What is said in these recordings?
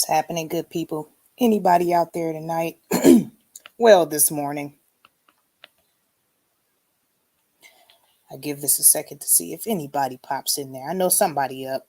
What's happening, good people? Anybody out there tonight? Well, this morning. I give this a second to see if anybody pops in there. I know somebody up.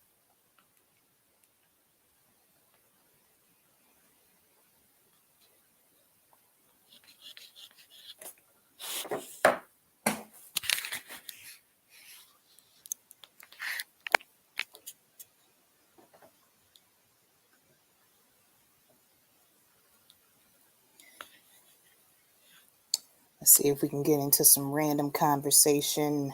Let's see if we can get into some random conversation.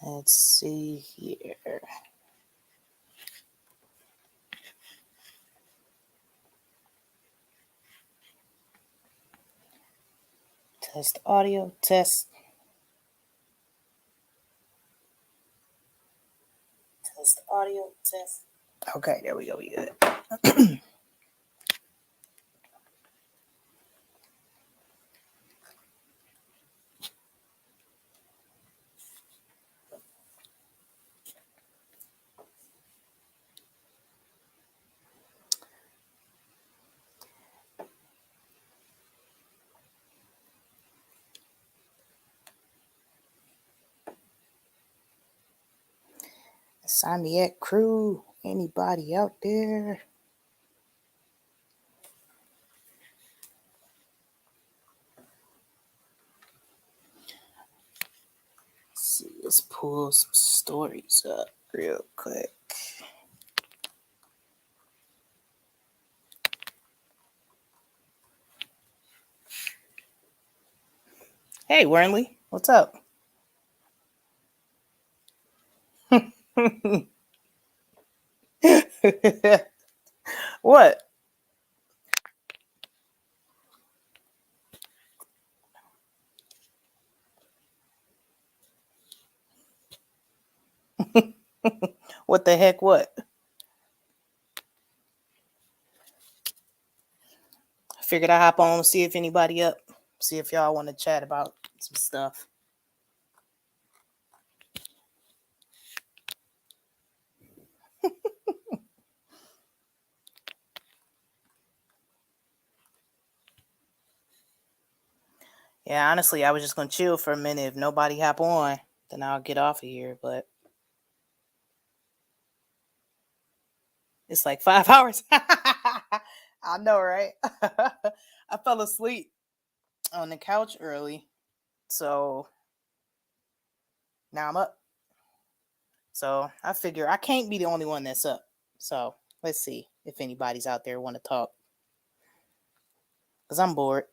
Let's see here. Test audio, test. Test audio, test. Okay, there we go. We good. Insomniac crew, anybody out there? Let's see, let's pull some stories up real quick. Hey, Wernley, what's up? What? What the heck? What? I figured I'd hop on and see if anybody up. See if y'all want to chat about some stuff. Yeah, honestly, I was just going to chill for a minute. If nobody hop on, then I'll get off of here. But it's like 5 hours. I know, right? I fell asleep on the couch early. So now I'm up. So I figure I can't be the only one that's up. So let's see if anybody's out there want to talk. Because I'm bored.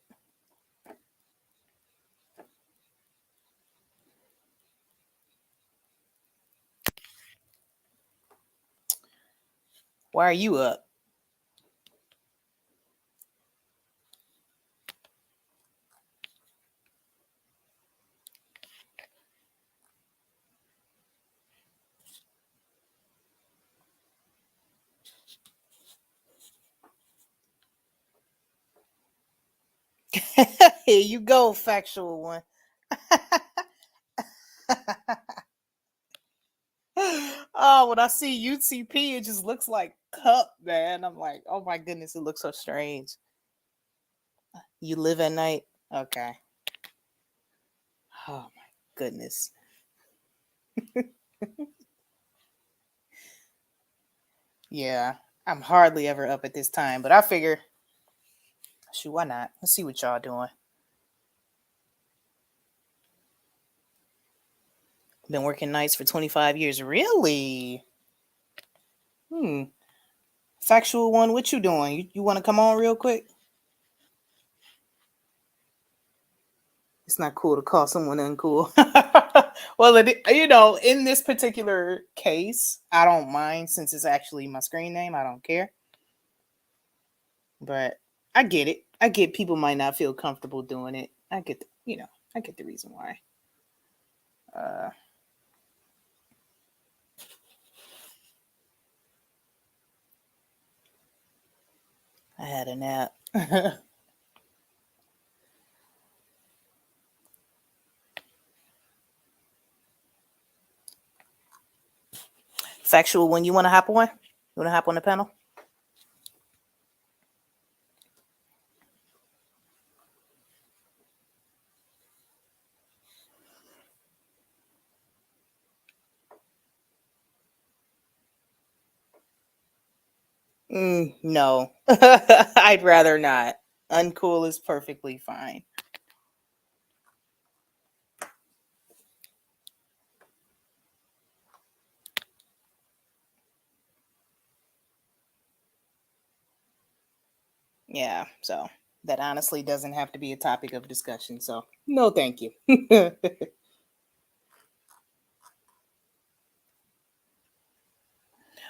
Why are you up? Here you go, factual one. Oh, when I see UTP, it just looks like cup, man. I'm like, oh my goodness, it looks so strange. You live at night? Okay. Oh my goodness. Yeah, I'm hardly ever up at this time, but I figure, shoot, why not? Let's see what y'all doing. Been working nights for 25 years. Really? Factual one, what you doing? You want to come on real quick? It's not cool to call someone uncool. Well, in this particular case, I don't mind since it's actually my screen name. I don't care. But I get it. I get people might not feel comfortable doing it. I get the reason why. Uh, I had a nap. Factual, when you want to hop on? You want to hop on the panel? No. I'd rather not. Uncool is perfectly fine. Yeah, so that honestly doesn't have to be a topic of discussion. So, no, thank you.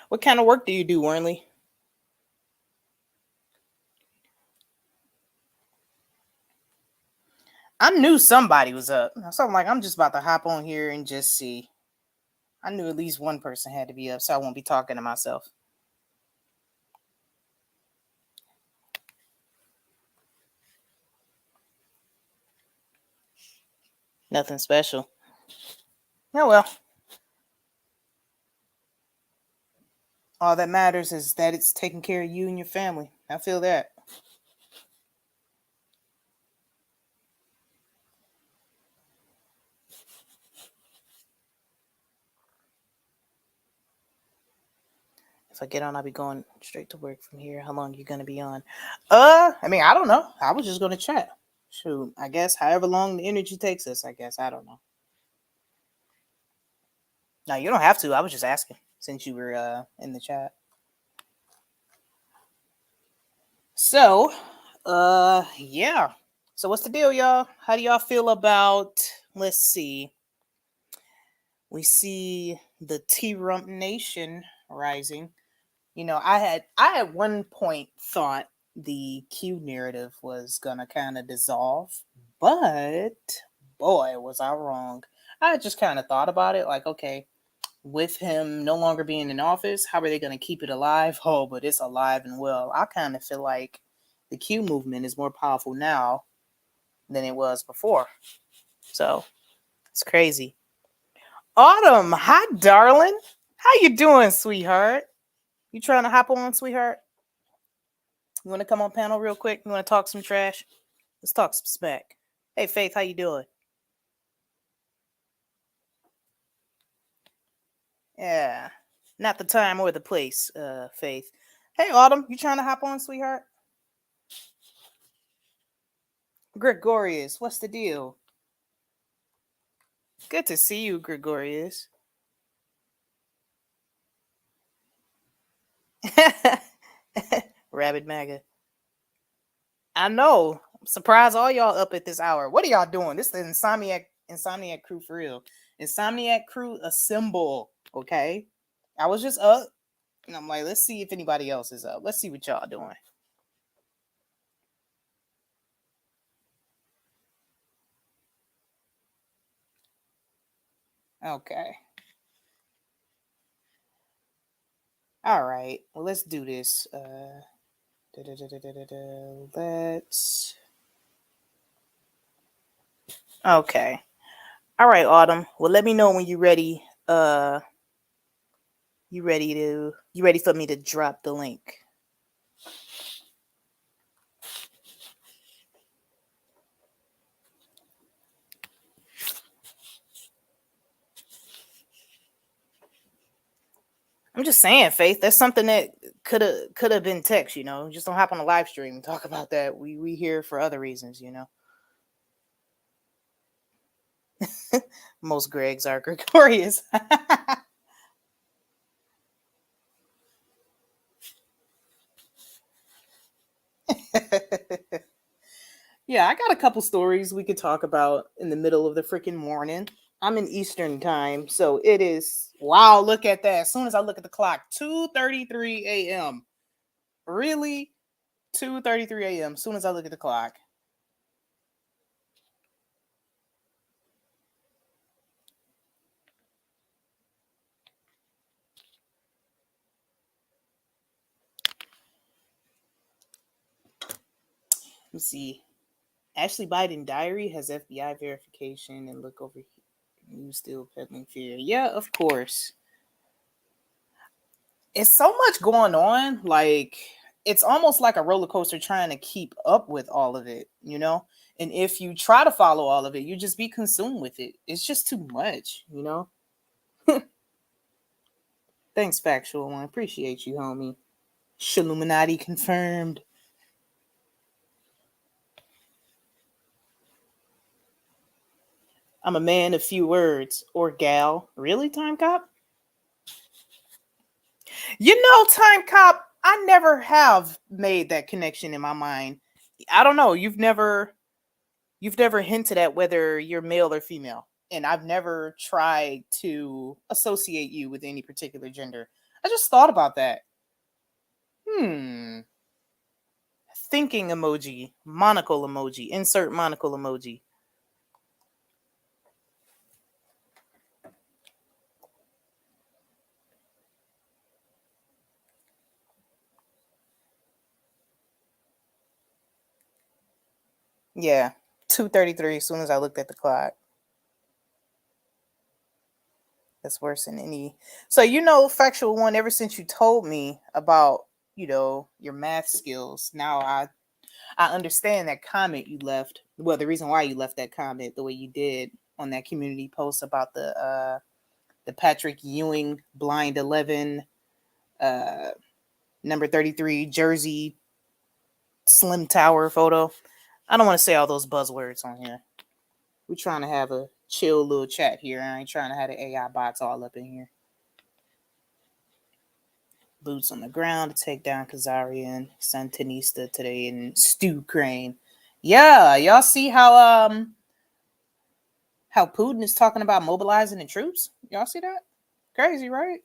What kind of work do you do, Warnley? I knew somebody was up. So I'm like, I'm just about to hop on here and just see. I knew at least one person had to be up, so I won't be talking to myself. Nothing special. Oh well. All that matters is that it's taking care of you and your family. I feel that. If I get on, I'll be going straight to work from here. How long are you gonna be on? I mean, I don't know. I was just gonna chat. Shoot, I guess however long the energy takes us, I guess. I don't know. No, you don't have to. I was just asking since you were in the chat. So, yeah. So what's the deal, y'all? How do y'all feel about, let's see. We see the T-Rump Nation rising. You know, I at one point thought the Q narrative was gonna kind of dissolve, but boy, was I wrong. I just kind of thought about it, like, okay, with him no longer being in office, how are they gonna keep it alive? Oh, but it's alive and well. I kind of feel like the Q movement is more powerful now than it was before. So it's crazy. Autumn, hi, darling. How you doing, sweetheart? You trying to hop on, sweetheart? You want to come on panel real quick? You want to talk some trash? Let's talk some smack. Hey, Faith, how you doing? Yeah, not the time or the place, Faith. Hey, Autumn, you trying to hop on, sweetheart? Gregorius, what's the deal? Good to see you, Gregorius. Rabbit MAGA. I know. I'm surprised all y'all up at this hour. What are y'all doing? This is the Insomniac crew for real. Insomniac crew assemble. Okay. I was just up and I'm like, let's see if anybody else is up. Let's see what y'all doing. Okay. All right. Well, let's do this. Let's. Okay. All right, Autumn. Well, let me know when you're ready. You ready for me to drop the link? I'm just saying, Faith. That's something that could have been text. You know, just don't hop on a live stream and talk about that. We here for other reasons. You know, most Gregs are Gregorius. Yeah, I got a couple stories we could talk about in the middle of the freaking morning. I'm in Eastern time, so it is. Wow, look at that! As soon as I look at the clock, 2:33 a.m. Really? 2:33 a.m. As soon as I look at the clock. Let's see. Ashley Biden diary has FBI verification and look over here. You still peddling fear. Yeah, of course. It's so much going on. Like, it's almost like a roller coaster trying to keep up with all of it, you know? And if you try to follow all of it, you just be consumed with it. It's just too much, you know? Thanks, Factual One. Appreciate you, homie. Shilluminati confirmed. I'm a man of few words. Or gal. Really, Time Cop? You know, Time Cop, I never have made that connection in my mind. I don't know. You've never hinted at whether you're male or female. And I've never tried to associate you with any particular gender. I just thought about that. Hmm. Thinking emoji. Monocle emoji. Insert monocle emoji. Yeah. 2:33 as soon as I looked at the clock. That's worse than any. So, Factual One, ever since you told me about, your math skills, now I understand that comment you left. Well, the reason why you left that comment the way you did on that community post about the Patrick Ewing blind 11 uh number 33 jersey slim tower photo. I don't want to say all those buzzwords on here. We're trying to have a chill little chat here. I ain't trying to have the AI bots all up in here. Boots on the ground to take down Kazarian, Santinista today, and Stu Crane. Yeah, y'all see how Putin is talking about mobilizing the troops? Y'all see that? Crazy, right?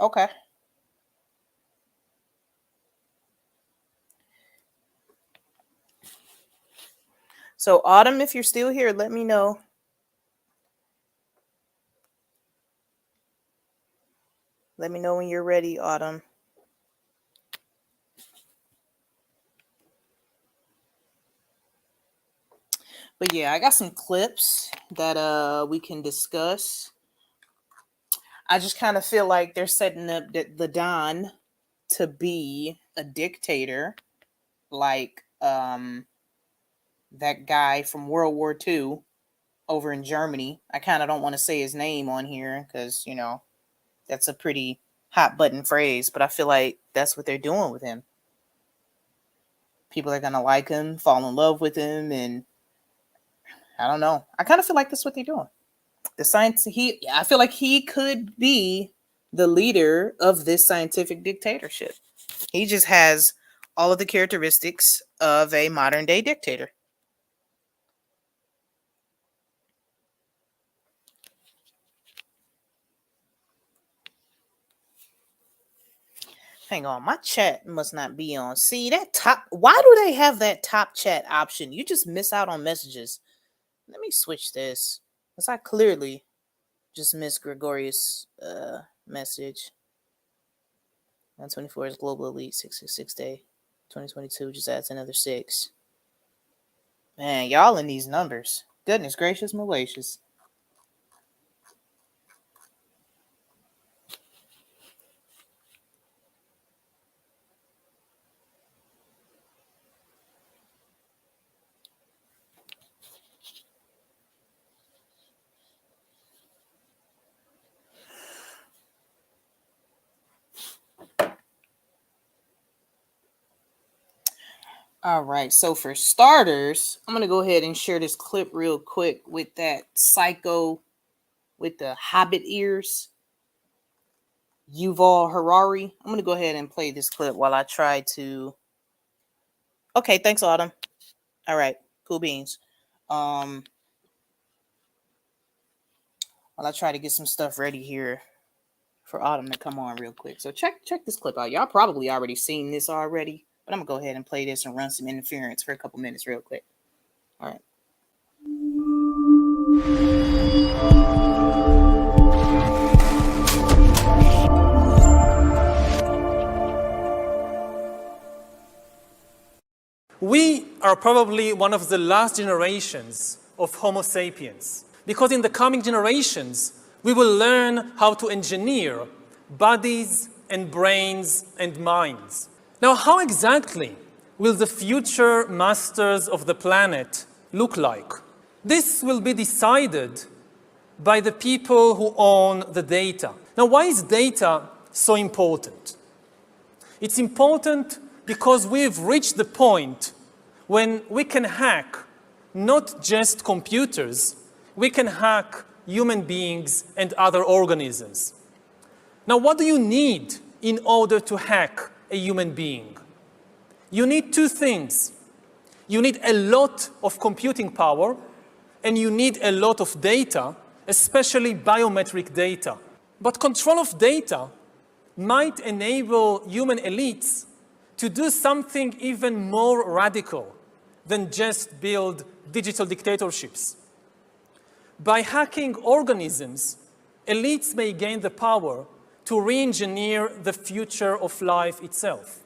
Okay. So, Autumn, if you're still here, let me know. Let me know when you're ready, Autumn. But yeah, I got some clips that we can discuss. I just kind of feel like they're setting up the Don to be a dictator, like that guy from World War II over in Germany. I kind of don't want to say his name on here because that's a pretty hot button phrase, but I feel like that's what they're doing with him. People are gonna like him, fall in love with him, and I don't know. I kind of feel like that's what they're doing. The science I feel like he could be the leader of this scientific dictatorship. He just has all of the characteristics of a modern day dictator. Hang on, my chat must not be on. See that top? Why do they have that top chat option? You just miss out on messages. Let me switch this, because I clearly just missed Gregorius' message. 124 is global elite 666 day. 2022 just adds another 6. Man, y'all in these numbers. Goodness gracious, malicious. All right, so for starters, I'm gonna go ahead and share this clip real quick with that psycho with the hobbit ears, Yuval Harari. I'm gonna go ahead and play this clip while I try to. Okay, thanks, Autumn. All right, cool beans. While I try to get some stuff ready here for Autumn to come on real quick. So check this clip out. Y'all probably already seen this already, but I'm gonna go ahead and play this and run some interference for a couple minutes real quick. All right. We are probably one of the last generations of Homo sapiens, because in the coming generations, we will learn how to engineer bodies and brains and minds. Now, how exactly will the future masters of the planet look like? This will be decided by the people who own the data. Now, why is data so important? It's important because we've reached the point when we can hack not just computers, we can hack human beings and other organisms. Now, what do you need in order to hack a human being? You need two things. You need a lot of computing power, and you need a lot of data, especially biometric data. But control of data might enable human elites to do something even more radical than just build digital dictatorships. By hacking organisms, elites may gain the power to re-engineer the future of life itself.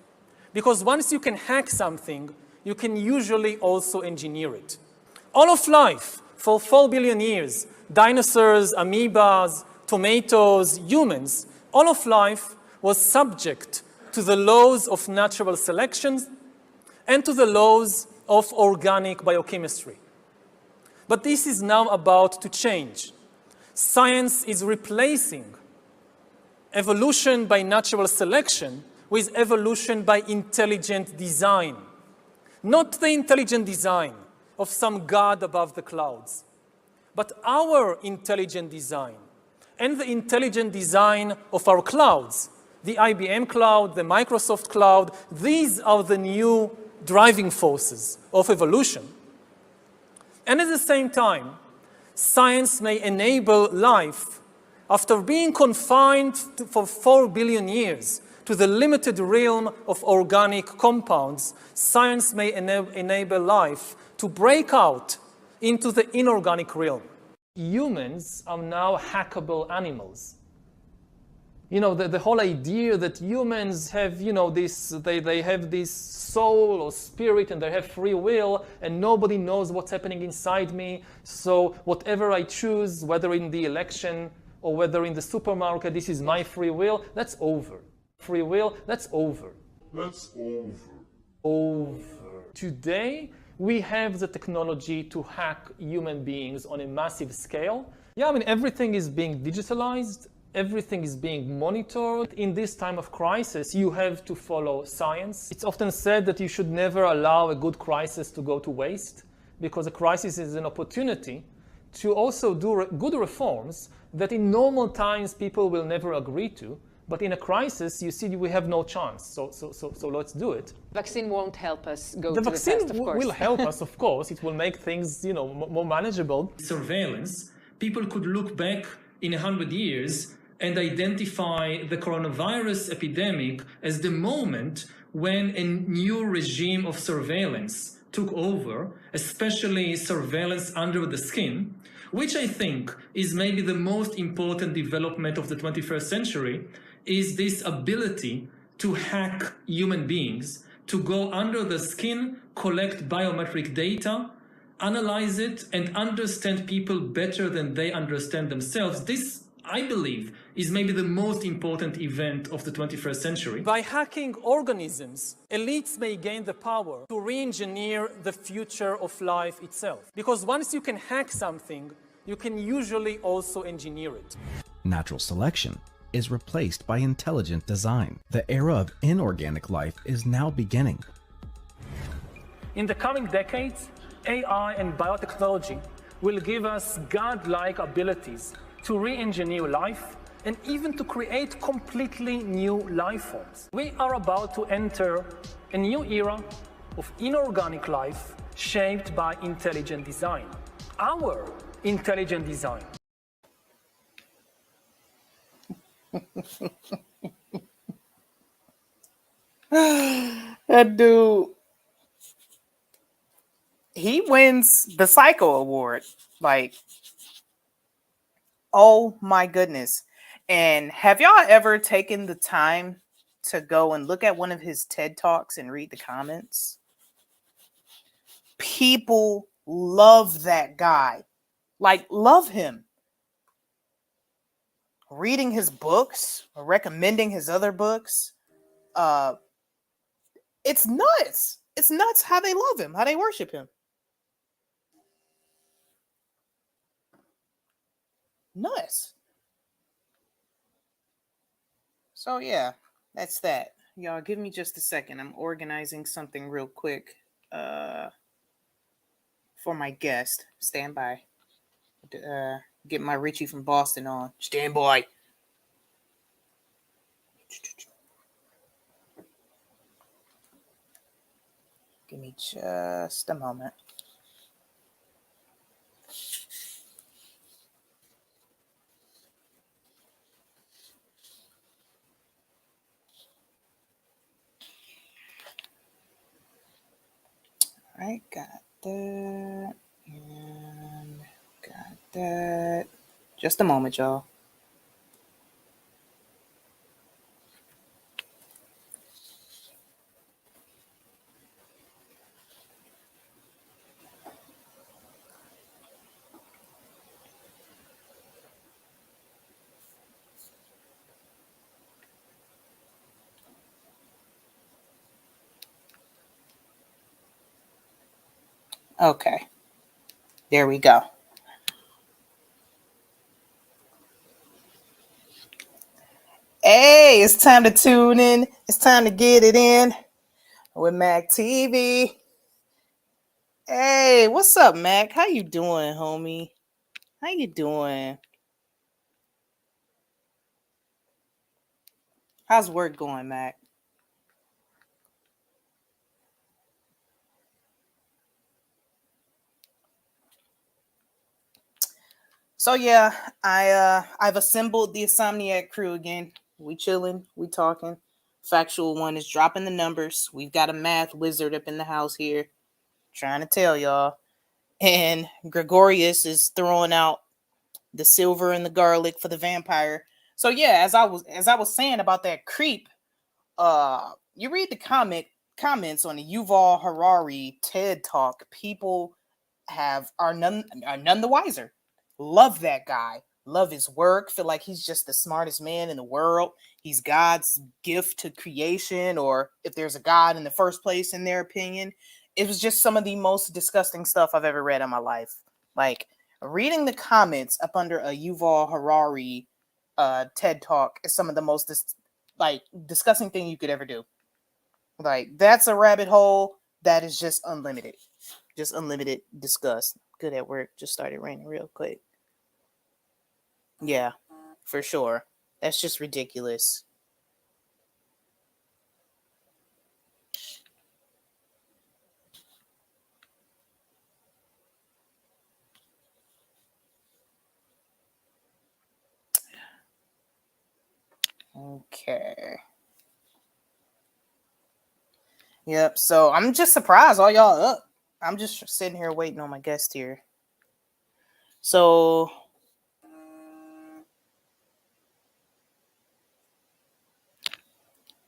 Because once you can hack something, you can usually also engineer it. All of life, for 4 billion years, dinosaurs, amoebas, tomatoes, humans, all of life was subject to the laws of natural selection and to the laws of organic biochemistry. But this is now about to change. Science is replacing evolution by natural selection with evolution by intelligent design. Not the intelligent design of some god above the clouds, but our intelligent design and the intelligent design of our clouds. The IBM cloud, the Microsoft cloud, these are the new driving forces of evolution. And at the same time, science may enable life, after being confined for 4 billion years to the limited realm of organic compounds, science may enable life to break out into the inorganic realm. Humans are now hackable animals. You know, the whole idea that humans have, you know, they have this soul or spirit and they have free will and nobody knows what's happening inside me. So whatever I choose, whether in the election or whether in the supermarket, this is my free will, that's over. Free will, that's over. That's over. Over. Today, we have the technology to hack human beings on a massive scale. Yeah, I mean, everything is being digitalized. Everything is being monitored. In this time of crisis, you have to follow science. It's often said that you should never allow a good crisis to go to waste, because a crisis is an opportunity to also do good reforms that in normal times people will never agree to. But in a crisis, you see, we have no chance. So let's do it. Vaccine won't help us go the to vaccine the test, of course. will help us, of course. It will make things, you know, more manageable. Surveillance. People could look back in 100 years and identify the coronavirus epidemic as the moment when a new regime of surveillance took over, especially surveillance under the skin, which I think is maybe the most important development of the 21st century, is this ability to hack human beings, to go under the skin, collect biometric data, analyze it, and understand people better than they understand themselves. This, I believe, is maybe the most important event of the 21st century. By hacking organisms, elites may gain the power to re-engineer the future of life itself. Because once you can hack something, you can usually also engineer it. Natural selection is replaced by intelligent design. The era of inorganic life is now beginning. In the coming decades, AI and biotechnology will give us godlike abilities to re-engineer life and even to create completely new life forms. We are about to enter a new era of inorganic life shaped by intelligent design. Our intelligent design. That dude, he wins the Psycho Award. Like, oh my goodness. And have y'all ever taken the time to go and look at one of his TED Talks and read the comments? People love that guy. Like, love him. Reading his books, recommending his other books. It's nuts. It's nuts how they love him, how they worship him. Nuts. So yeah, that's that. Y'all give me just a second. I'm organizing something real quick for my guest. Stand by. Get my Richie from Boston on. Stand by. Give me just a moment. All right, got that. And got that. Just a moment, y'all. Okay. There we go. Hey, it's time to tune in. It's time to get it in with Mac TV. Hey, what's up, Mac? How you doing, homie? How you doing? How's work going, Mac? So yeah, I've assembled the Insomniac crew again. We chilling, we talking. Factual one is dropping the numbers. We've got a math wizard up in the house here, trying to tell y'all. And Gregorius is throwing out the silver and the garlic for the vampire. So yeah, as I was saying about that creep, you read the comments on the Yuval Harari TED Talk, people are none the wiser. Love that guy. Love his work. Feel like he's just the smartest man in the world. He's God's gift to creation, or if there's a God in the first place, in their opinion. It was just some of the most disgusting stuff I've ever read in my life. Like, reading the comments up under a Yuval Harari TED Talk is some of the most disgusting thing you could ever do. Like, that's a rabbit hole that is just unlimited. Just unlimited disgust. Good at work. Just started raining real quick. Yeah, for sure. That's just ridiculous. Okay. Yep. So I'm just surprised all y'all up. I'm just sitting here waiting on my guest here. So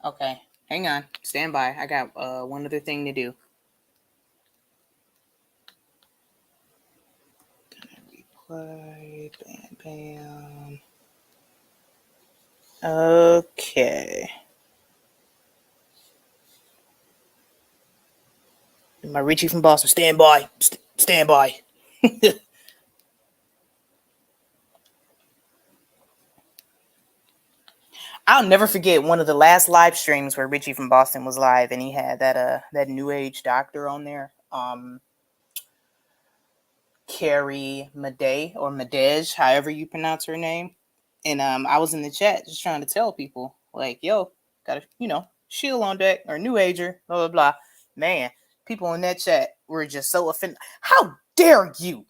okay, hang on, stand by. I got one other thing to do. Replay, bam, bam. Okay. My Richie from Boston, stand by. Stand by. I'll never forget one of the last live streams where Richie from Boston was live, and he had that new age doctor on there, Carrie Madej or Madej, however you pronounce her name. And I was in the chat just trying to tell people, like, yo, gotta, shield on deck, or new ager, blah blah blah. Man, people in that chat were just so offended. How dare you?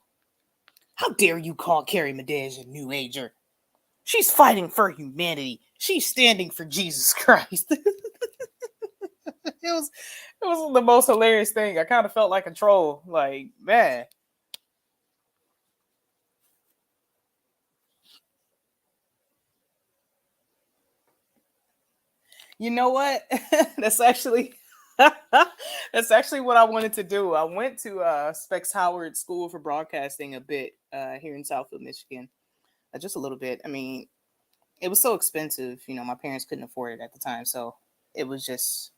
How dare you call Carrie Madej a New Ager? She's fighting for humanity. She's standing for Jesus Christ. It was the most hilarious thing. I kind of felt like a troll. Like, man. You know what? That's actually that's actually what I wanted to do. I went to Specs Howard School for Broadcasting a bit here in Southfield, Michigan. Just a little bit. I mean, it was so expensive. You know, my parents couldn't afford it at the time, so it was just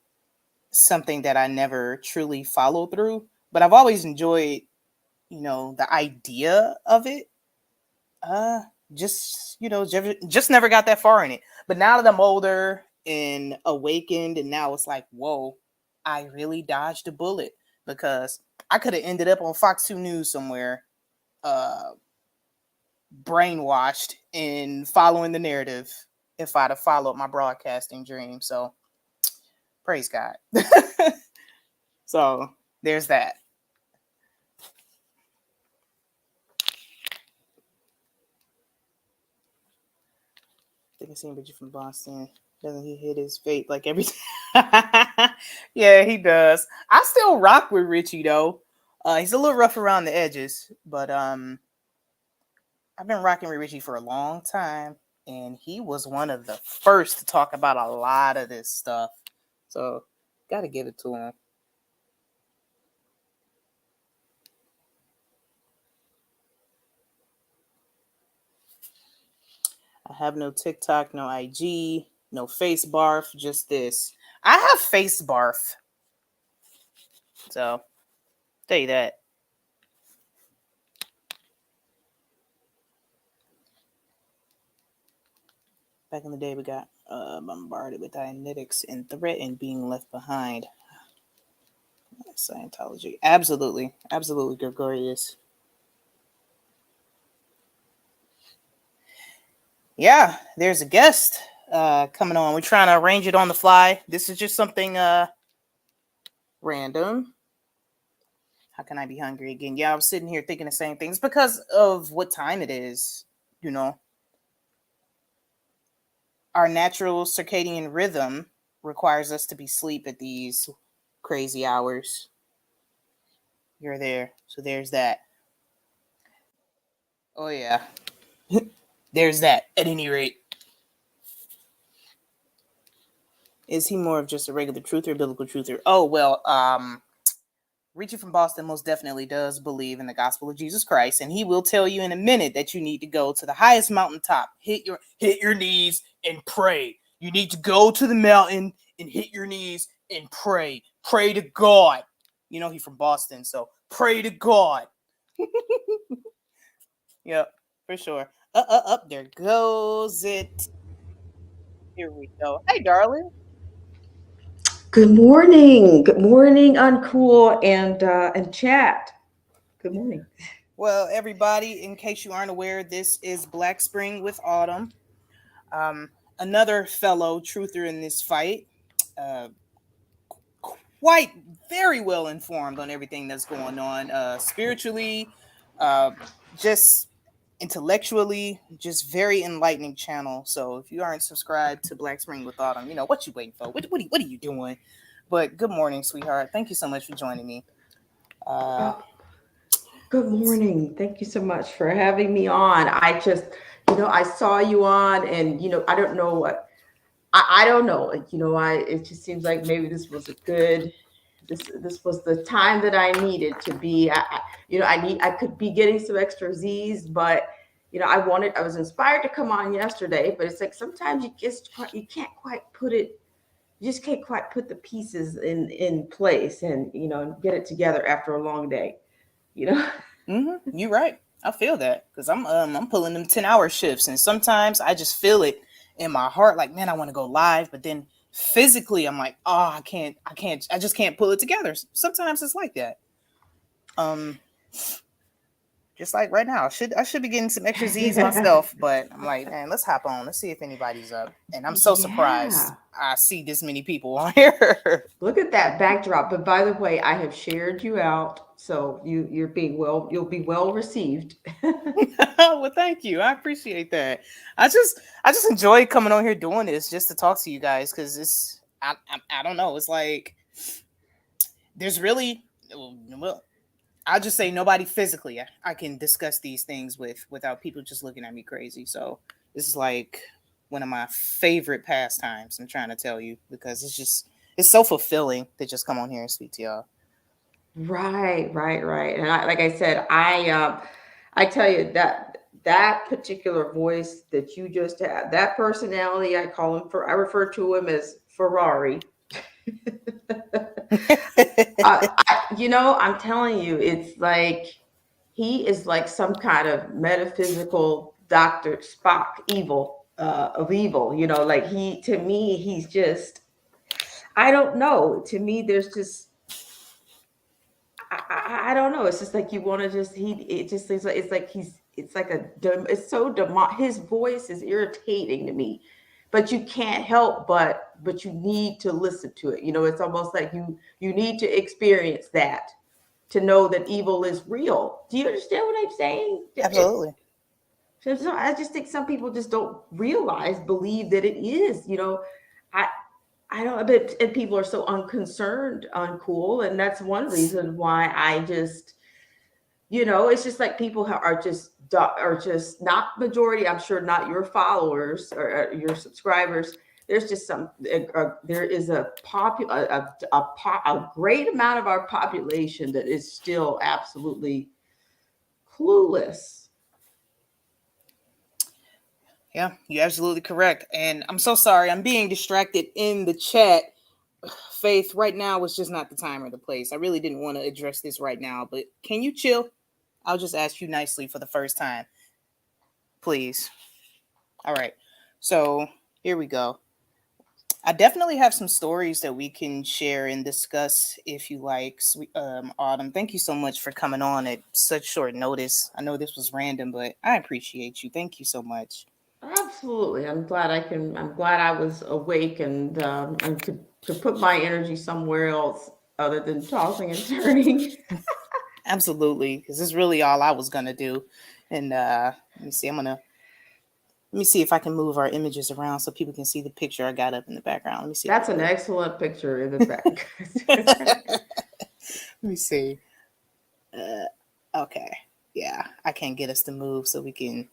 something that I never truly followed through. But I've always enjoyed, you know, the idea of it. Just you know, just never got that far in it. But now that I'm older and awakened, and now it's like, whoa, I really dodged a bullet, because I could have ended up on Fox 2 News somewhere, brainwashed and following the narrative if I'd have followed my broadcasting dream. So praise God. So there's that. I think I seen Richie from Boston. Doesn't he hit his fate like every time? Yeah, he does. I still rock with Richie though. He's a little rough around the edges, but I've been rocking with Richie for a long time, and he was one of the first to talk about a lot of this stuff. So gotta give it to him. I have no TikTok, no IG, no face barf, just this. I have face barf. So, tell you that. Back in the day, we got bombarded with Dianetics and threatened being left behind. Scientology. Absolutely. Absolutely Gregorius. Yeah, there's a guest coming on. We're trying to arrange it on the fly. This is just something random. How can I be hungry again? Yeah, I was sitting here thinking the same things because of what time it is, you know. Our natural circadian rhythm requires us to be asleep at these crazy hours. You're there. So there's that. Oh, yeah. There's that, at any rate. Is he more of just a regular truther, biblical truther? Oh, well, Richie from Boston most definitely does believe in the gospel of Jesus Christ, and he will tell you in a minute that you need to go to the highest mountaintop, hit your knees and pray. You need to go to the mountain and hit your knees and pray. Pray to God. You know, he's from Boston, so pray to God. Yep, for sure. Up there goes it. Here we go. Hey, darling. Good morning. Good morning, Uncool and chat. Good morning. Well, everybody, in case you aren't aware, this is Black Spring with Autumn. Another fellow truther in this fight. Quite very well informed on everything that's going on, spiritually, just intellectually, just very enlightening channel. So if you aren't subscribed to Black Spring with Autumn, you know what you waiting for. What are you doing? But good morning, sweetheart. Thank you so much for joining me. Good morning. Thank you so much for having me on. I just, I saw you on, and I don't know what. I don't know. It just seems like maybe this was a good. This was the time that I needed to be. I could be getting some extra Z's, but I was inspired to come on yesterday, but it's like sometimes you can't quite put it. You just can't quite put the pieces in place, and get it together after a long day. You're right. I feel that because I'm pulling them 10-hour shifts, and sometimes I just feel it in my heart, like, man, I want to go live, but then physically I'm like, oh, I just can't pull it together. Sometimes it's like that. Just like right now, I should be getting some extra Z's myself, but I'm like, man, let's hop on. Let's see if anybody's up. And I'm so surprised I see this many people on here. Look at that backdrop. But by the way, I have shared you out So you'll be well received. Well, thank you. I appreciate that. I just enjoy coming on here doing this just to talk to you guys because I don't know. It's like there's really well, I'll just say nobody physically I can discuss these things with without people just looking at me crazy. So this is like one of my favorite pastimes. I'm trying to tell you because it's so fulfilling to just come on here and speak to y'all. Right, right, right. And like I said, I tell you that particular voice that you just had, that personality, I refer to him as Ferrari. I'm telling you, it's like he is like some kind of metaphysical Dr. Spock of evil. Like to me, he's just, I don't know. To me, there's just, I don't know. It's just like you want to it's like his voice is irritating to me, but you can't help but you need to listen to it. It's almost like you need to experience that to know that evil is real. Do you understand what I'm saying? Absolutely. So I just think some people just don't believe that it is. I I don't, but and people are so unconcerned, uncool, and that's one reason why I just, it's just like people are just not majority. I'm sure not your followers or your subscribers. There's just there is a great amount of our population that is still absolutely clueless. Yeah, you're absolutely correct. And I'm so sorry. I'm being distracted in the chat. Faith, right now was just not the time or the place. I really didn't want to address this right now, but can you chill? I'll just ask you nicely for the first time. Please. All right. So here we go. I definitely have some stories that we can share and discuss if you like. Autumn, thank you so much for coming on at such short notice. I know this was random, but I appreciate you. Thank you so much. Absolutely. I'm glad I was awake and could put my energy somewhere else other than tossing and turning. Absolutely, because this is really all I was gonna do. And let me see. Let me see if I can move our images around so people can see the picture I got up in the background. Let me see. That's an excellent picture in the back. Let me see. Okay. Yeah, I can't get us to move so we can.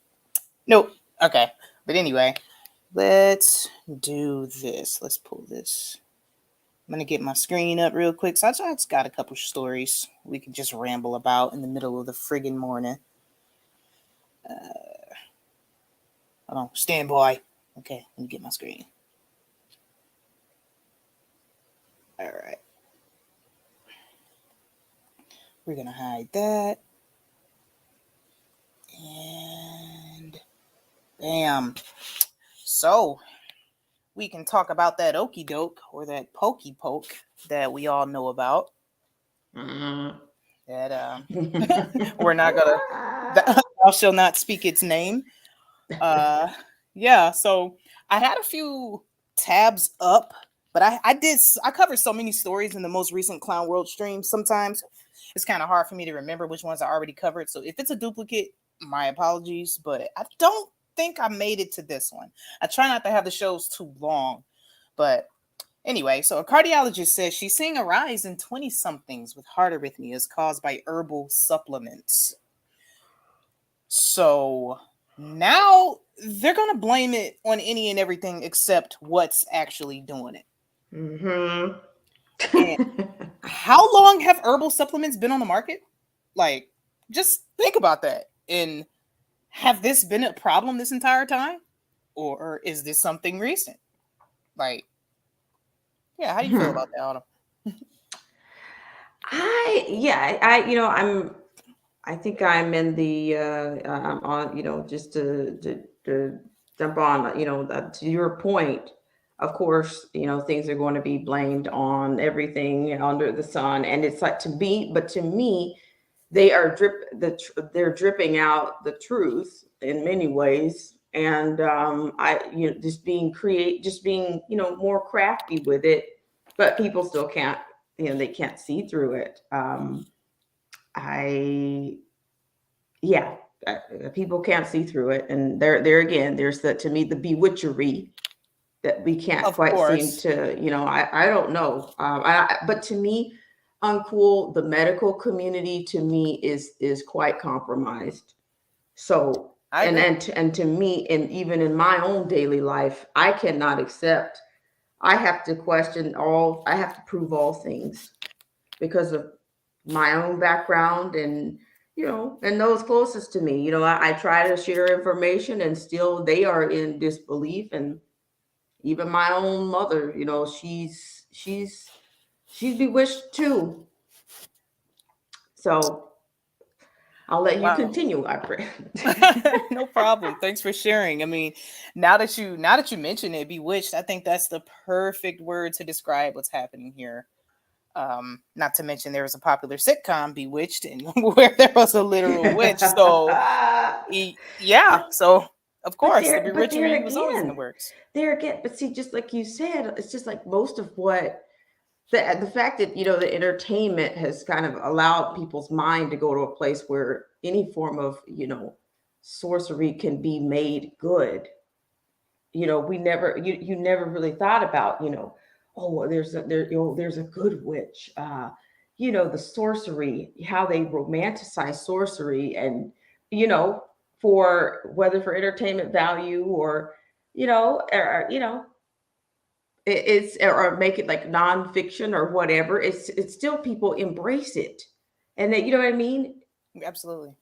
Nope. Okay. But anyway, let's do this. Let's pull this. I'm gonna get my screen up real quick. So I just got a couple stories we can just ramble about in the middle of the friggin' morning. Hold on, stand by. Okay, let me get my screen. All right, we're gonna hide that, and bam. So we can talk about that okey doke or that pokey poke that we all know about. That we're not gonna. I shall not speak its name. Yeah. So I had a few tabs up, but I covered so many stories in the most recent Clown World stream. Sometimes it's kind of hard for me to remember which ones I already covered. So if it's a duplicate, my apologies. But I don't think I made it to this one. I try not to have the shows too long, but anyway, so a cardiologist says she's seeing a rise in 20-somethings with heart arrhythmias caused by herbal supplements. So now they're going to blame it on any and everything except what's actually doing it. Mm-hmm. And how long have herbal supplements been on the market? Like, just think about that. And have this been a problem this entire time? Or is this something recent? Like, yeah, how do you feel about that, Autumn? I think I'm in the I'm on, just to jump on, to your point. Of course, things are going to be blamed on everything under the sun, and it's like to me, they are they're dripping out the truth in many ways, and just being more crafty with it, but people still can't, they can't see through it. Yeah, people can't see through it. And there again, there's to me, the bewitchery that we can't Of quite seem course. to, I don't know. But to me, uncool, the medical community to me is quite compromised. So, I agree. and to me, and even in my own daily life, I cannot accept. I have to question all. I have to prove all things because of my own background and and those closest to me. I try to share information, and still they are in disbelief. And even my own mother, she's bewitched too. So I'll let you Wow. continue, I pray. No problem. Thanks for sharing. I mean, now that you mention it, bewitched, I think that's the perfect word to describe what's happening here. Not to mention there was a popular sitcom, Bewitched, and where there was a literal witch. So yeah, so of but course the there but there bewitchery was always in the again works. there again but see, just like you said, it's just like most of what the fact that the entertainment has kind of allowed people's mind to go to a place where any form of sorcery can be made good. We never you never really thought about, oh, well, there's a good witch. The sorcery, how they romanticize sorcery, and you know for whether for entertainment value, or it's, or make it like nonfiction or whatever. It's still, people embrace it, and that, you know what I mean, Absolutely.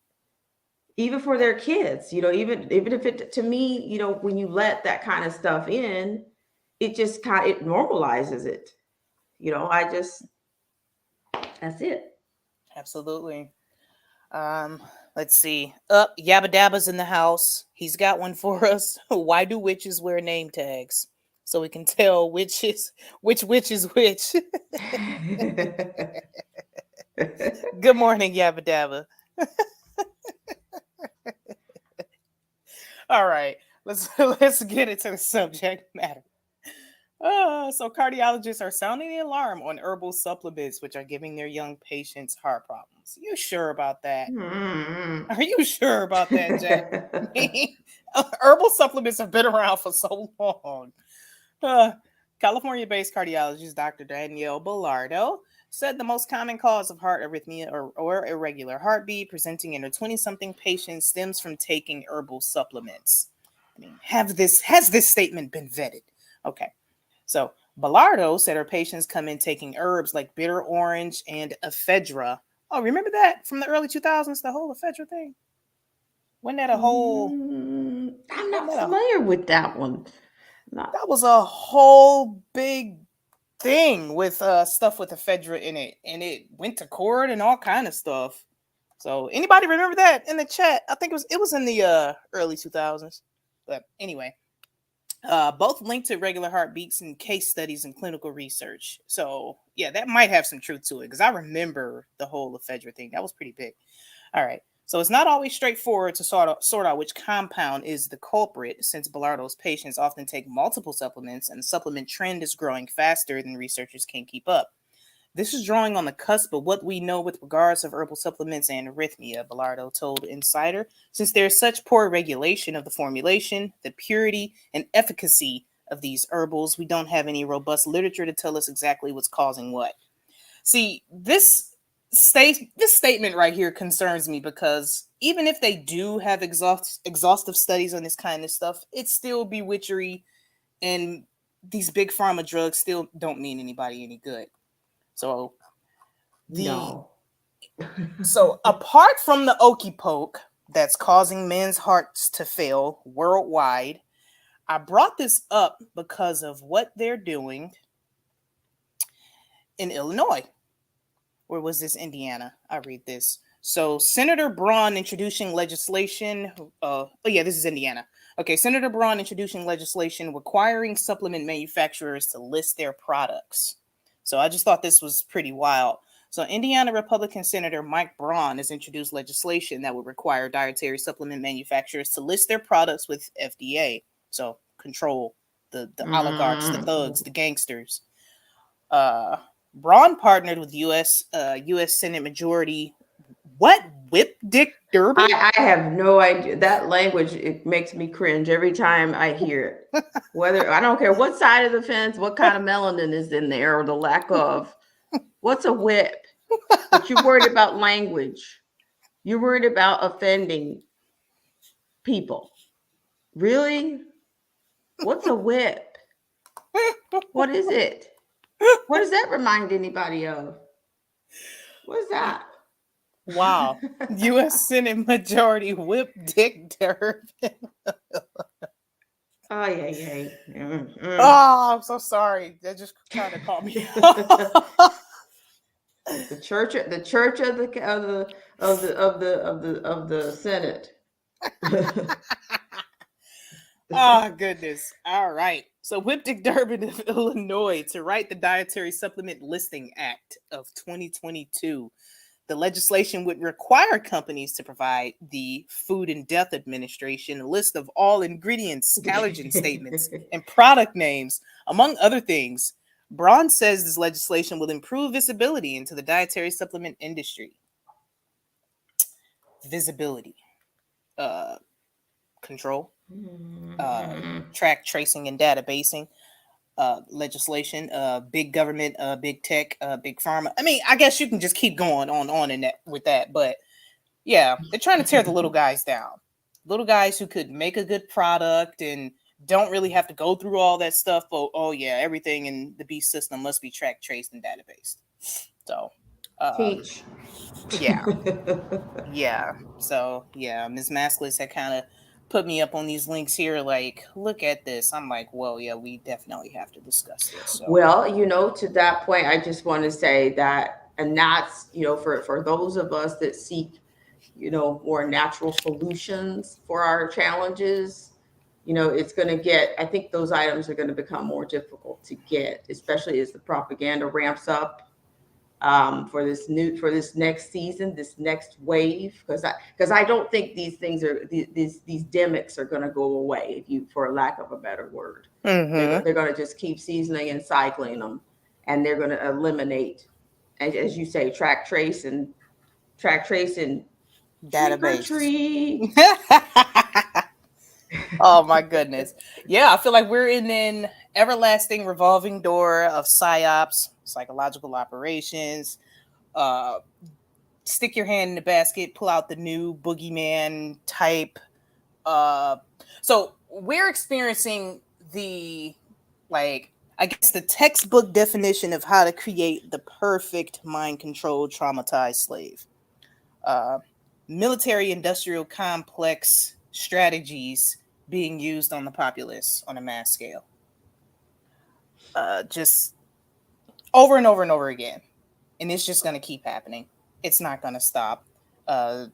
even for their kids. Even if it, to me, when you let that kind of stuff in, it just it normalizes it. I just, that's it. Absolutely. Um, let's see. Up, Yabba Dabba's in the house. He's got one for us. Why do witches wear name tags? So we can tell which witch is which. Good morning, Yabba Dabba. All right, let's let's get into the subject matter. So cardiologists are sounding the alarm on herbal supplements which are giving their young patients heart problems. You sure about that? Hmm. Are you sure about that, Jack? Herbal supplements have been around for so long. Uh, California-based cardiologist Dr. Danielle Bellardo said the most common cause of heart arrhythmia or irregular heartbeat presenting in her 20-something patients stems from taking herbal supplements. I mean, has this statement been vetted? Okay. So Bellardo said her patients come in taking herbs like bitter orange and ephedra. Oh, remember that from the early 2000s, the whole ephedra thing? Wasn't that a whole, I'm wasn't not that a, familiar with that one. Not. that was a whole big thing with stuff with ephedra in it, and it went to court and all kind of stuff. So anybody remember that in the chat? I think it was in the early 2000s. But anyway, both linked to regular heartbeats and case studies and clinical research. So yeah, that might have some truth to it because I remember the whole ephedra thing. That was pretty big. All right. So it's not always straightforward to sort out which compound is the culprit, since Bellardo's patients often take multiple supplements, and the supplement trend is growing faster than researchers can keep up. This is drawing on the cusp of what we know with regards of herbal supplements and arrhythmia, Bellardo told Insider. Since there is such poor regulation of the formulation, the purity, and efficacy of these herbals, we don't have any robust literature to tell us exactly what's causing what. See, this statement right here concerns me because even if they do have exhaustive studies on this kind of stuff, it's still bewitchery, and these big pharma drugs still don't mean anybody any good. So the No. so apart from the okey poke that's causing men's hearts to fail worldwide, I brought this up because of what they're doing in Illinois. Where was this? Indiana. I read this. So Senator Braun introducing legislation. This is Indiana. Okay, Senator Braun introducing legislation requiring supplement manufacturers to list their products. So I just thought this was pretty wild. So Indiana Republican Senator Mike Braun has introduced legislation that would require dietary supplement manufacturers to list their products with FDA. So control the oligarchs, the thugs, the gangsters. Uh, Braun partnered with U.S. Senate Majority What? Whip Dick Durbin? I have no idea. That language, it makes me cringe every time I hear it. Whether I don't care what side of the fence, what kind of melanin is in there, or the lack of. What's a whip? But you're worried about language. You're worried about offending people. Really? What's a whip? What is it? What does that remind anybody of? What is that? Wow. U.S. Senate Majority Whip Dick Durbin. Oh, yeah. Oh, I'm so sorry. That just kind of caught me. The church of the Senate. Oh, goodness. All right. So, Whip Dick Durbin of Illinois to write the Dietary Supplement Listing Act of 2022. The legislation would require companies to provide the Food and Death Administration a list of all ingredients, allergen statements, and product names, among other things. Braun says this legislation will improve visibility into the dietary supplement industry. Visibility. Control. Track tracing and databasing. Legislation, big government, big tech, big pharma. I mean, I guess you can just keep going on in that with that, but yeah, they're trying to tear the little guys down. Little guys who could make a good product and don't really have to go through all that stuff. Oh yeah, everything in the beast system must be tracked, traced, and databased. So, Teach. Yeah. So yeah, Ms. Maskless had kind of put me up on these links here, like, look at this. I'm like, well, yeah, we definitely have to discuss this. So. Well, to that point, I just want to say that, and that's, for those of us that seek, more natural solutions for our challenges, it's going to get, I think those items are going to become more difficult to get, especially as the propaganda ramps up. For this next season, this next wave, because I don't think these things are these demics are going to go away, for lack of a better word. Mm-hmm. They're going to just keep seasoning and cycling them, and they're going to eliminate, as you say, track trace and database. Oh my goodness. Yeah, I feel like we're in an everlasting revolving door of psyops, psychological operations. Stick your hand in the basket, pull out the new boogeyman type. So we're experiencing the, I guess, the textbook definition of how to create the perfect mind-controlled, traumatized slave. Military industrial complex strategies being used on the populace on a mass scale. Just over and over and over again. And it's just going to keep happening. It's not going to stop. Other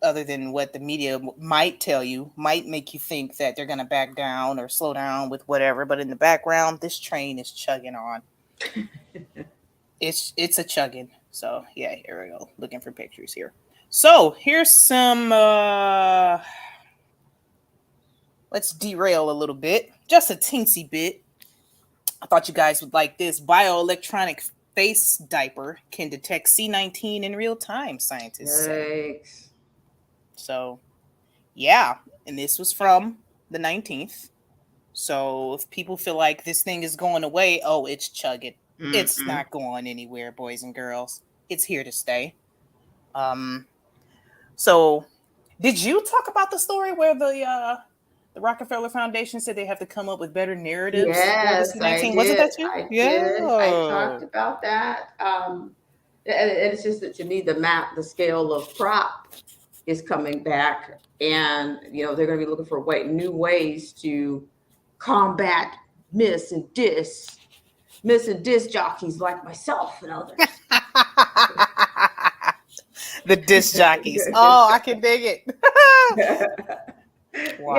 than what the media might tell you, might make you think that they're going to back down or slow down with whatever. But in the background, this train is chugging on. It's a chugging. So, yeah, here we go. Looking for pictures here. So, here's some... let's derail a little bit. Just a teensy bit. I thought you guys would like this. Bioelectronic face diaper can detect C19 in real time, scientists say. So, yeah. And this was from the 19th. So, if people feel like this thing is going away, it's chugging. Mm-hmm. It's not going anywhere, boys and girls. It's here to stay. So, did you talk about the story where the Rockefeller Foundation said they have to come up with better narratives? Yes, I did. Wasn't that you? I did. I talked about that. And it's just that, to me, the scale of prop is coming back, and they're going to be looking for new ways to combat miss and disc jockeys like myself and others. The disc jockeys. Oh, I can dig it. Wow.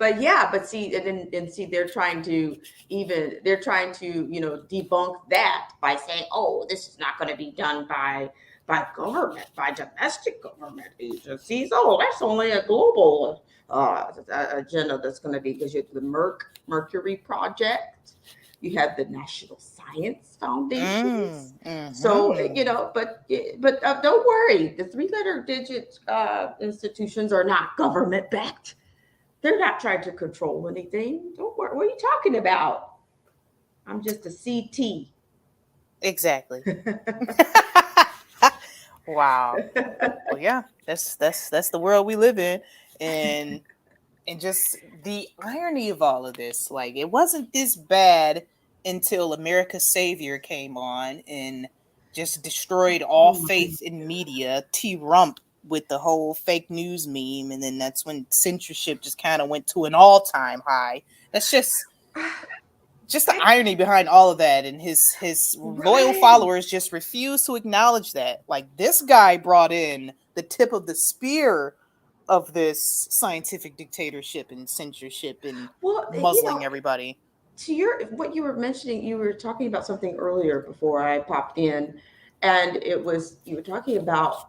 Yeah, but see, they're trying to debunk that by saying, this is not going to be done by government, by domestic government agencies. That's only a global agenda that's going to be, because you have the Mercury Project, You have the National Science Foundations. So, Mm-hmm. but don't worry. The three-letter digit institutions are not government backed. They're not trying to control anything. Don't worry. What are you talking about? I'm just a CT. Exactly. Wow. Well, yeah, that's the world we live in, and just the irony of all of this, like it wasn't this bad until America's Savior came on and just destroyed all Oh my faith goodness. in media. T Rump with the whole fake news meme, and then that's when censorship just kind of went to an all-time high. That's just the irony behind all of that, and his loyal Right. followers just refuse to acknowledge that. Like, this guy brought in the tip of the spear of this scientific dictatorship and censorship and Well, muzzling everybody. to your what you were mentioning, you were talking about something earlier before I popped in, and it was you were talking about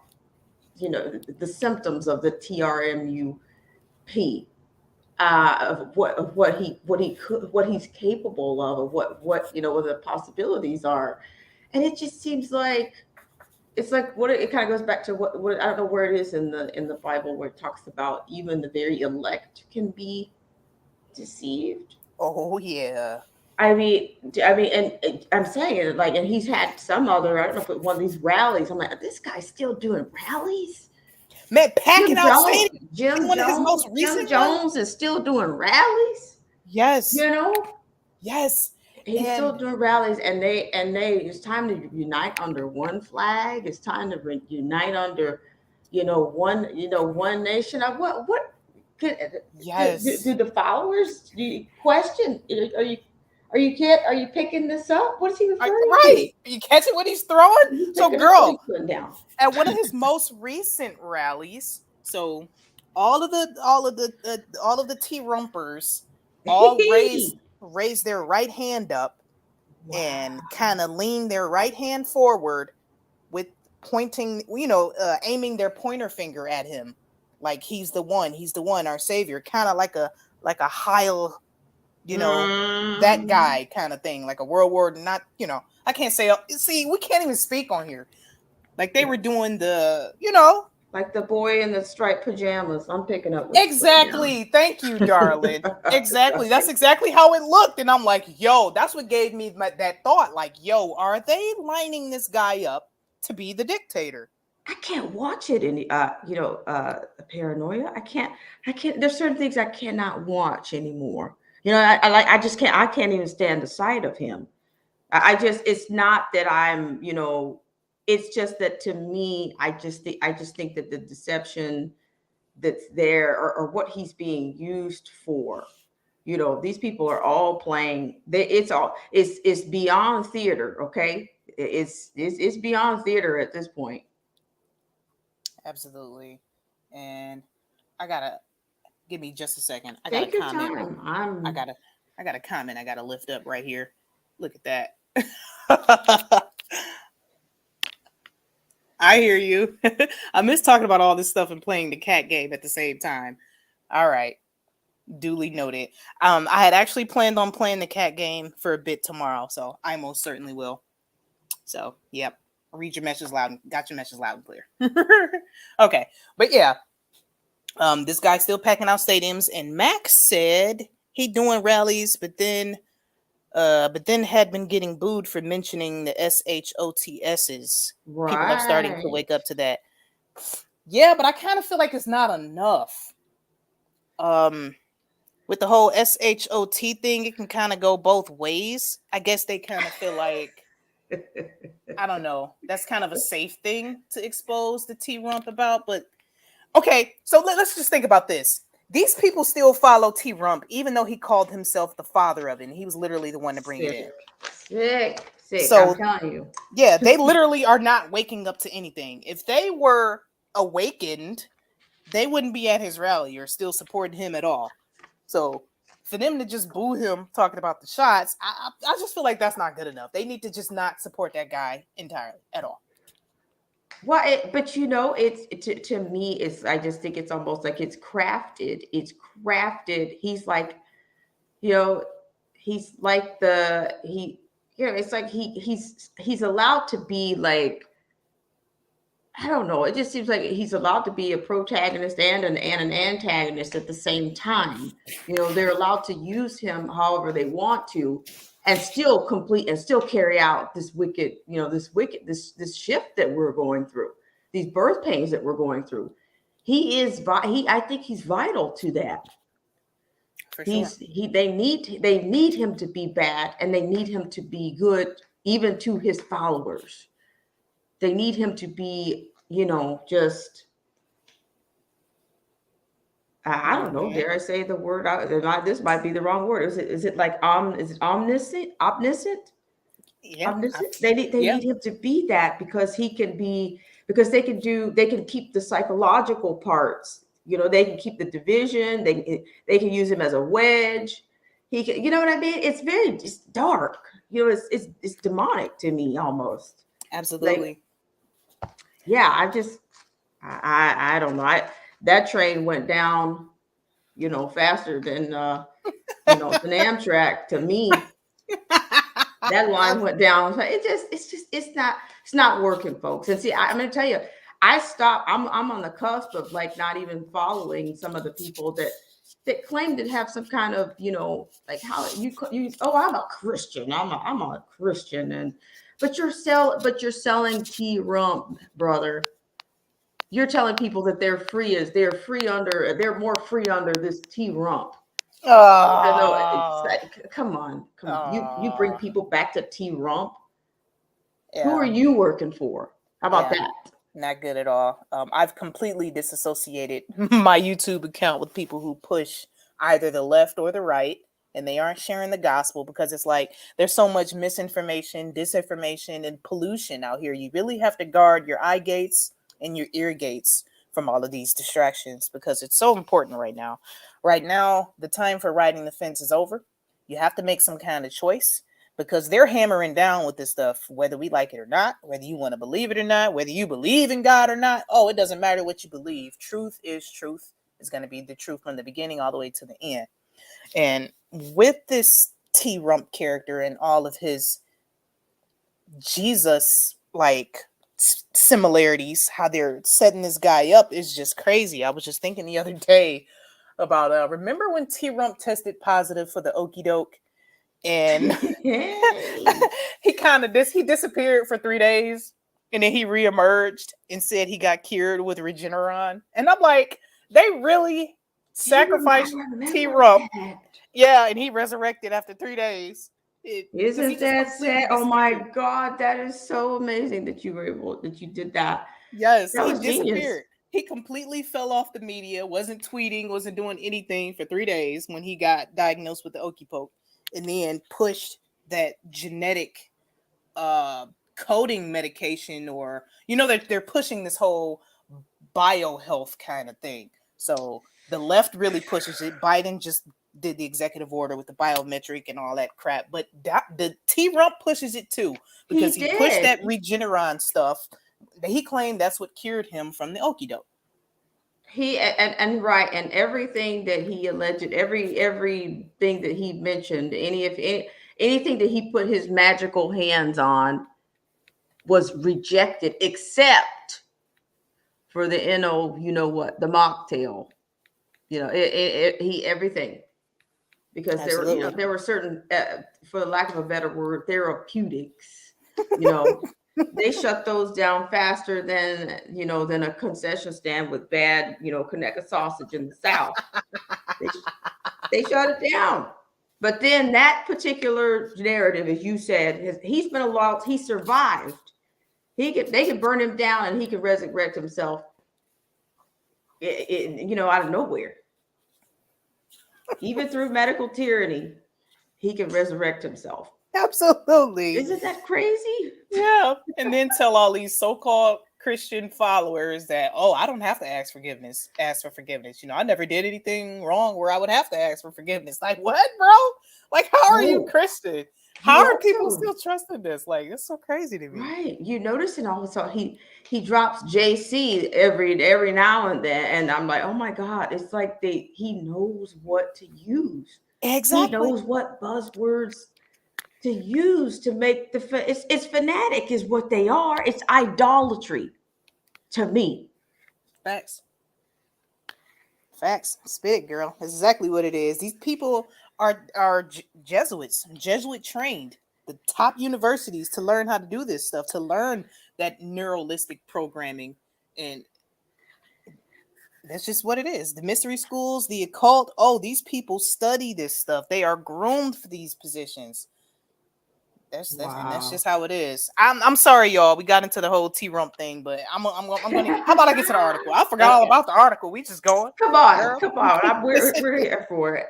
the symptoms of the TRMUP, of what he's capable of what the possibilities are, and it just seems like it's like what it kind of goes back to what I don't know where it is in the Bible where it talks about even the very elect can be deceived. Oh yeah. And I'm saying it like, and he's had some other, I don't know if it one of these rallies. I'm like, this guy's still doing rallies. Man, packing Jim out Jones, stadiums in Jim one of his Jones, most Jim recent ones. Jones is still doing rallies. Yes. You know, Yes. he's And still doing rallies, and it's time to unite under one flag. It's time to unite under, one nation. Could, do yes. the followers do you question? Are you picking this up? What's he referring to? Right. Are you catching what he's throwing? He's So, picking up what he's girl, putting down. at one of his most recent rallies, so all of the T rumpers all raised their right hand up and Wow. kind of leaned their right hand forward with pointing, aiming their pointer finger at him, like he's the one, our savior, kind of like a Heil, that Mm, guy kind of thing, like a World War, not, I can't say, see, we can't even speak on here. Like they were doing like the boy in the striped pajamas. I'm picking up what you're putting down. exactly. Thank you, darling. Exactly. That's exactly how it looked. And I'm like, yo, that's what gave me that thought. Like, yo, are they lining this guy up to be the dictator? I can't watch it any paranoia. I can't there's certain things I cannot watch anymore. I just can't even stand the sight of him. I just it's not that it's just that to me, I just think that the deception that's there or what he's being used for, these people are all playing it's beyond theater, okay? It's beyond theater at this point. Absolutely. And I gotta give me just a second. I got a Take your comment. time. I I'm gotta I got a comment I gotta lift up right here. Look at that. I hear you. I miss talking about all this stuff and playing the cat game at the same time. All right. Duly noted. I had actually planned on playing the cat game for a bit tomorrow, so I most certainly will. So, yep. Read your message loud. Got your message loud and clear. Okay, but yeah, this guy's still packing out stadiums, and Max said he doing rallies, but then had been getting booed for mentioning the SHOTSs. People are starting to right. wake up to that. Yeah, but I kind of feel like it's not enough. Um, with the whole SHOT thing, it can kind of go both ways. I guess they kind of feel like, I don't know, that's kind of a safe thing to expose the T Rump about. But okay, so let's just think about this. These people still follow T Rump, even though he called himself the father of it, and he was literally the one to bring it Sick, in. sick. I'm So telling you. yeah, they literally are not waking up to anything. If they were awakened, they wouldn't be at his rally or still supporting him at all. So for them to just boo him talking about the shots, I just feel like that's not good enough. They need to just not support that guy entirely at all. But to me, I just think it's almost like it's crafted. It's crafted. He's like, you know, he's like it's like he's allowed to be like, I don't know. It just seems like he's allowed to be a protagonist and an antagonist at the same time. They're allowed to use him however they want to, and still carry out this wicked, this shift that we're going through, these birth pains that we're going through. I think he's vital to that. For sure. They need him to be bad, and they need him to be good, even to his followers. They need him to be, just, I don't know, dare I say the word? This might be the wrong word. Is it like is it omniscient? Yeah. Omniscient? They need him to be that, because they can keep the psychological parts. They can keep the division. They can use him as a wedge. He can, you know what I mean? It's dark. It's demonic to me almost. Absolutely. Yeah, I don't know. That train went down, faster than than Amtrak to me. That line went down. It's not working, folks. And see, I'm going to tell you, I stopped. I'm on the cusp of like not even following some of the people that claim to have some kind of, like how you I'm a Christian. I'm a Christian, but you're selling tea rump, brother. You're telling people that they're more free under this tea rump. Oh, Come on. You bring people back to tea rump. yeah. Who are you working for? How about that? Not good at all. I've completely disassociated my YouTube account with people who push either the left or the right, and they aren't sharing the gospel, because it's like there's so much misinformation, disinformation, and pollution out here. You really have to guard your eye gates and your ear gates from all of these distractions, because it's so important right now. Right now, the time for riding the fence is over. You have to make some kind of choice, because they're hammering down with this stuff, whether we like it or not, whether you want to believe it or not, whether you believe in God or not. Oh, it doesn't matter what you believe. Truth is truth. It's going to be the truth from the beginning all the way to the end. And with this T Rump character and all of his Jesus like similarities, how they're setting this guy up is just crazy. I was just thinking the other day about remember when T Rump tested positive for the okie doke, and he disappeared for 3 days, and then he reemerged and said he got cured with Regeneron. And I'm like, they really sacrificed T Rump. Yeah, and he resurrected after 3 days. Isn't that sad? Oh my God, that is so amazing that you did that. Yes, that was he disappeared. Genius. He completely fell off the media, wasn't tweeting, wasn't doing anything for 3 days when he got diagnosed with the okie poke, and then pushed that genetic coding medication, or they're pushing this whole biohealth kind of thing. So the left really pushes it. Biden just did the executive order with the biometric and all that crap, but the T Rump pushes it too, because he pushed that Regeneron stuff. He claimed that's what cured him from the okie doke. And everything that he alleged, everything that he mentioned, anything that he put his magical hands on was rejected, except for the the mocktail. Everything, because there were certain, for the lack of a better word, therapeutics. They shut those down faster than a concession stand with bad, Conecuh sausage in the South. They shut it down. But then that particular narrative, as you said, he's been he survived. They could burn him down and he could resurrect himself, out of nowhere. Even through medical tyranny, he can resurrect himself. Absolutely. Isn't that crazy? Yeah. And then tell all these so-called Christian followers that, I don't have to ask for forgiveness. I never did anything wrong where I would have to ask for forgiveness. Like, what, bro? Like, how are you Christian? How are people still trusting this? Like, it's so crazy to me. Right. You notice it also. He drops JC every now and then, and I'm like, oh my God, it's like he knows what to use. He Exactly. knows what buzzwords to use to make it's fanatic is what they are. It's idolatry to me. Facts. Facts. Spit it, girl. That's exactly what it is. These people are Jesuits, Jesuit trained, the top universities to learn how to do this stuff, to learn that neuralistic programming, and that's just what it is. The mystery schools, the occult. Oh, these people study this stuff. They are groomed for these positions. That's Wow. just how it is. I'm sorry, y'all. We got into the whole T Rump thing, but I'm gonna. How about I get to the article? I forgot all Okay. about the article. We just going, Come on, girl. come on. We're here for it.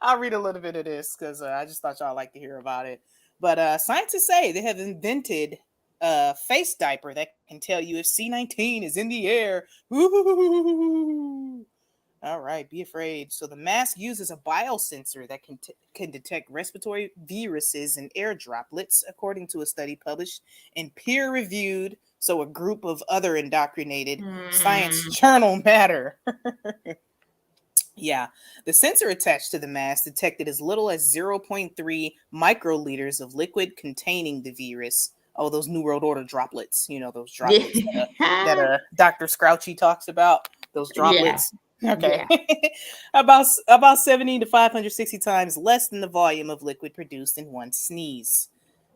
I'll read a little bit of this because I just thought y'all like to hear about it. But scientists say they have invented a face diaper that can tell you if C-19 is in the air. Ooh. All right, be afraid. So the mask uses a biosensor that can detect respiratory viruses and air droplets, according to a study published in peer-reviewed, so a group of other indoctrinated science journal Matter. Yeah, the sensor attached to the mask detected as little as 0.3 microliters of liquid containing the virus. Oh, those New World Order droplets. You know, those droplets that Yeah. Dr. Scrouchy talks about. Those Yeah. droplets. Okay. Yeah. about 70 to 560 times less than the volume of liquid produced in one sneeze.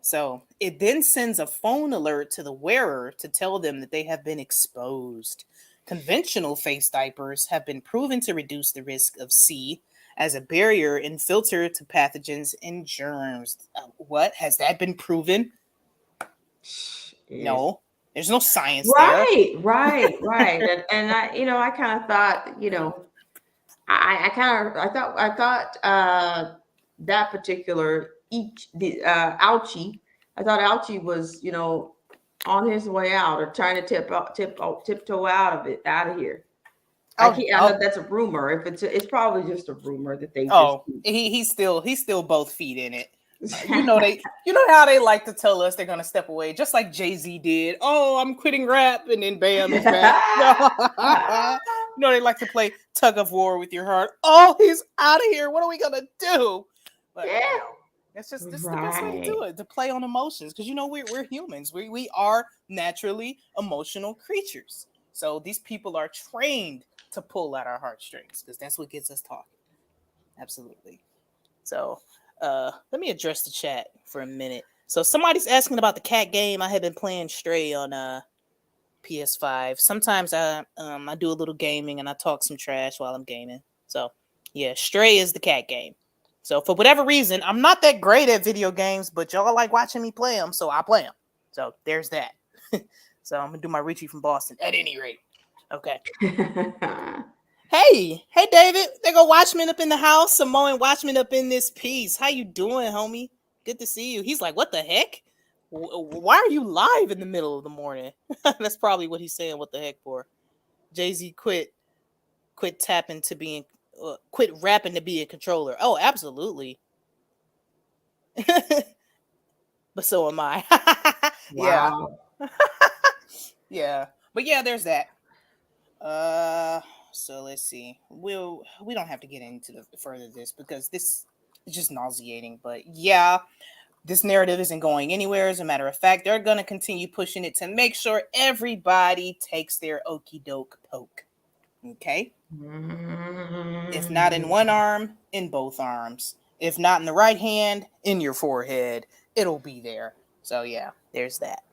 So it then sends a phone alert to the wearer to tell them that they have been exposed. Conventional face diapers have been proven to reduce the risk of C as a barrier and filter to pathogens and germs. What? Has that been proven? Is No. There's no science there. right. And I kind of thought, I thought that particular Ouchie, I thought Ouchie was, on his way out or trying to tiptoe out of here. I Oh, can't. I know that's a rumor. If it's probably just a rumor that they just. he's still both feet in it. You know how they like to tell us they're gonna step away, just like Jay-Z did. Oh, I'm quitting rap, and then bam, he's back. They like to play tug of war with your heart. Oh, he's out of here. What are we gonna do? But Yeah. this is the best way to do it, to play on emotions, because we're humans. We are naturally emotional creatures. So these people are trained to pull at our heartstrings because that's what gets us talking. Absolutely. So let me address the chat for a minute. So somebody's asking about the cat game. I have been playing Stray on PS5. Sometimes I do a little gaming and I talk some trash while I'm gaming. So yeah, Stray is the cat game. So for whatever reason, I'm not that great at video games, but y'all like watching me play them, so I play them. So there's that. So I'm gonna do my Richie from Boston at any rate. Okay. Hey, David. They go Watchmen up in the house. Samoan Watchmen up in this piece. How you doing, homie? Good to see you. He's like, what the heck? Why are you live in the middle of the morning? That's probably what he's saying. What the heck for? Jay-Z quit tapping to being, quit rapping to be a controller. Oh, absolutely. But so am I. Yeah. Wow. Yeah. But yeah, there's that. So let's see. We don't have to get into the further this because this is just nauseating. But yeah, this narrative isn't going anywhere. As a matter of fact, they're gonna continue pushing it to make sure everybody takes their okey doke poke. Okay. If not in one arm, in both arms. If not in the right hand, in your forehead. It'll be there. So yeah, there's that.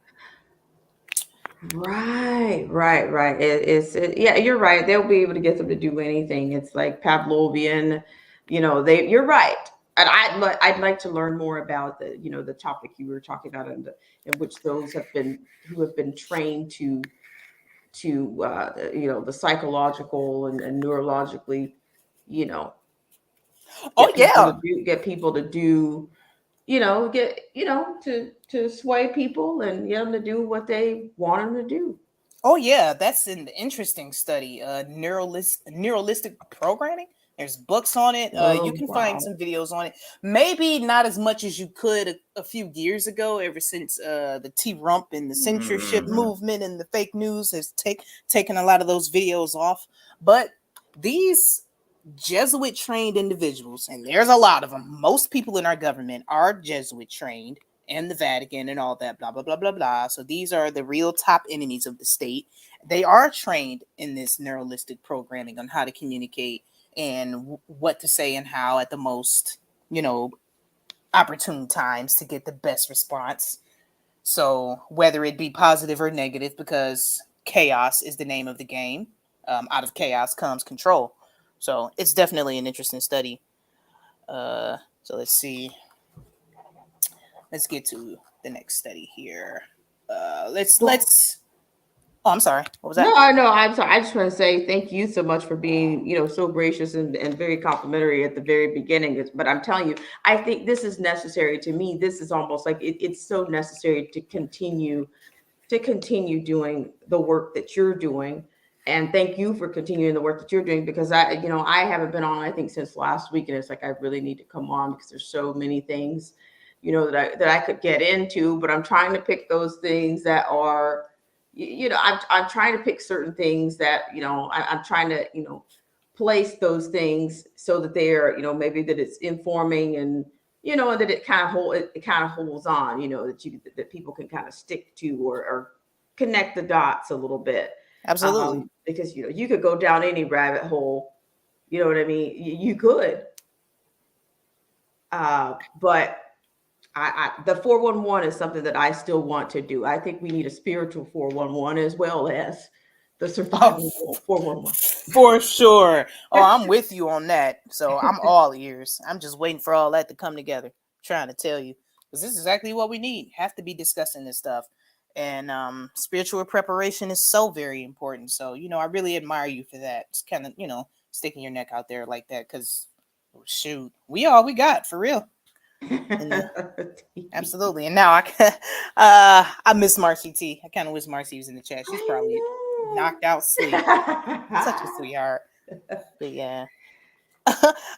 Right. Yeah, you're right. They'll be able to get them to do anything. It's like Pavlovian, you're right. And I'd like to learn more about the topic you were talking about in which those who have been trained to the psychological and neurologically, Oh yeah. get people to do, to sway people and get them to do what they want them to do. Oh yeah, that's an interesting study. Neuralistic programming. There's books on it. You Oh, can find wow. some videos on it. Maybe not as much as you could a few years ago. Ever since the T Rump and the censorship movement and the fake news has taken a lot of those videos off. But these Jesuit trained individuals, and there's a lot of them. Most people in our government are Jesuit trained, and the Vatican and all that, blah, blah, blah, blah, blah. So these are the real top enemies of the state. They are trained in this neuralistic programming on how to communicate and what to say and how at the most, opportune times to get the best response. So whether it be positive or negative, because chaos is the name of the game. Out of chaos comes control. So it's definitely an interesting study. So let's see. Let's get to the next study here. Let's. Oh, I'm sorry. What was that? No, I'm sorry. I just want to say thank you so much for being, so gracious and very complimentary at the very beginning. But I'm telling you, I think this is necessary. To me, this is almost like it's so necessary to continue doing the work that you're doing. And thank you for continuing the work that you're doing, because I haven't been on, I think, since last week. And it's like, I really need to come on because there's so many things, that I could get into, but I'm trying to pick those things that are, I'm trying to pick certain things that, I'm trying to, place those things so that they're, maybe that it's informing and, and that it kind of holds on, that people can kind of stick to or connect the dots a little bit. Absolutely. Because, you could go down any rabbit hole, you know what I mean? You could. But the 411 is something that I still want to do. I think we need a spiritual 411 as well as the survival 411. For sure. Oh, I'm with you on that. So I'm all ears. I'm just waiting for all that to come together. Trying to tell you, because this is exactly what we need. Have to be discussing this stuff. And spiritual preparation is so very important. So, I really admire you for that. Just kind of, sticking your neck out there like that. Because, shoot, we all we got, for real. And, absolutely. And now I miss Marcy T. I kind of wish Marcy was in the chat. She's probably knocked out sleep. Such a sweetheart. But yeah.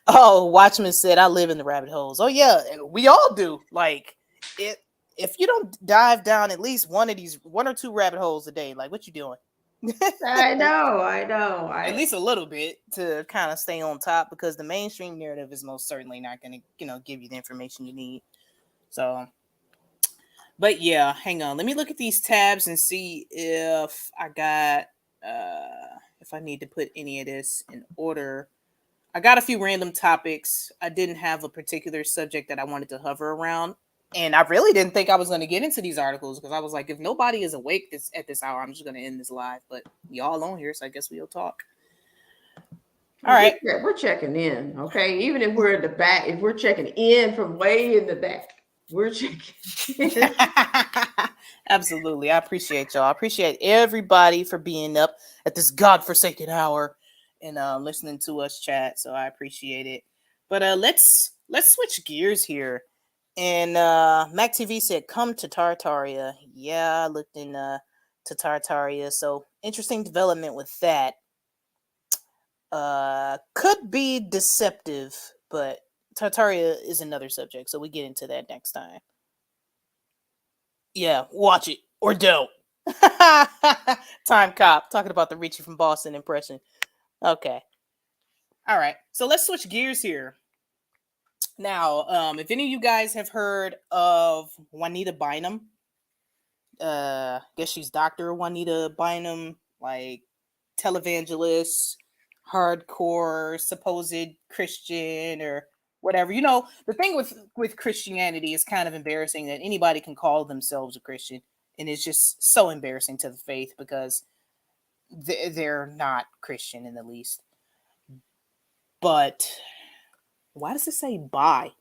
Oh, Watchman said I live in the rabbit holes. Oh yeah, we all do. Like if you don't dive down at least one or two rabbit holes a day, like what you doing? I know. At least a little bit to kind of stay on top, because the mainstream narrative is most certainly not going to, give you the information you need. So, but yeah, hang on. Let me look at these tabs and see if I got, if I need to put any of this in order. I got a few random topics. I didn't have a particular subject that I wanted to hover around. And I really didn't think I was going to get into these articles, because I was like, if nobody is awake at this hour, I'm just going to end this live. But y'all on here, so I guess we'll talk. All right. We're checking in, okay? Even if we're in the back, if we're checking in from way in the back, we're checking in. Absolutely. I appreciate y'all. I appreciate everybody for being up at this godforsaken hour and listening to us chat. So I appreciate it. But let's switch gears here. And Mac TV said, come to Tartaria. Yeah, I looked in to Tartaria. So interesting development with that. Could be deceptive, but Tartaria is another subject. So we get into that next time. Yeah, watch it or don't. Time Cop talking about the Richie from Boston impression. Okay. All right. So let's switch gears here. Now, if any of you guys have heard of Juanita Bynum, guess she's Dr. Juanita Bynum, like televangelist, hardcore, supposed Christian or whatever. The thing with Christianity is kind of embarrassing that anybody can call themselves a Christian, and it's just so embarrassing to the faith because they're not Christian in the least. But why does it say bye?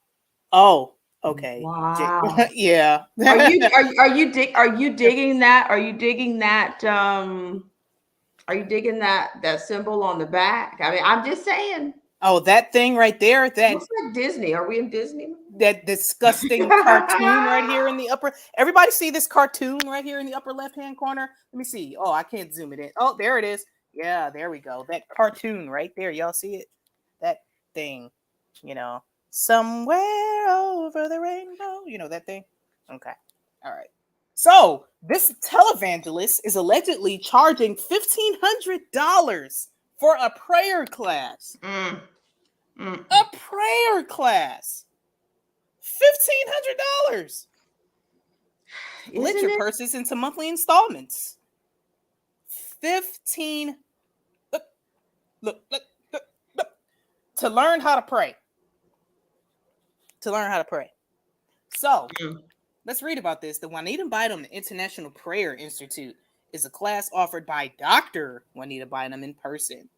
Oh, okay. Wow. Yeah. Are you digging that? Are you digging that? Are you digging that symbol on the back? I mean, I'm just saying. Oh, that thing right there. That looks like Disney. Are we in Disney? That disgusting cartoon right here in the upper. Everybody see this cartoon right here in the upper left-hand corner? Let me see. Oh, I can't zoom it in. Oh, there it is. Yeah, there we go. That cartoon right there. Y'all see it? That thing. Somewhere over the rainbow. That thing? Okay. All right. So this televangelist is allegedly charging $1,500 for a prayer class. A prayer class. $1,500. Split Isn't your it? purses into monthly installments. 15. Look. To learn how to pray. To learn how to pray. So, let's read about this. The Juanita Bynum International Prayer Institute is a class offered by Dr. Juanita Bynum in person.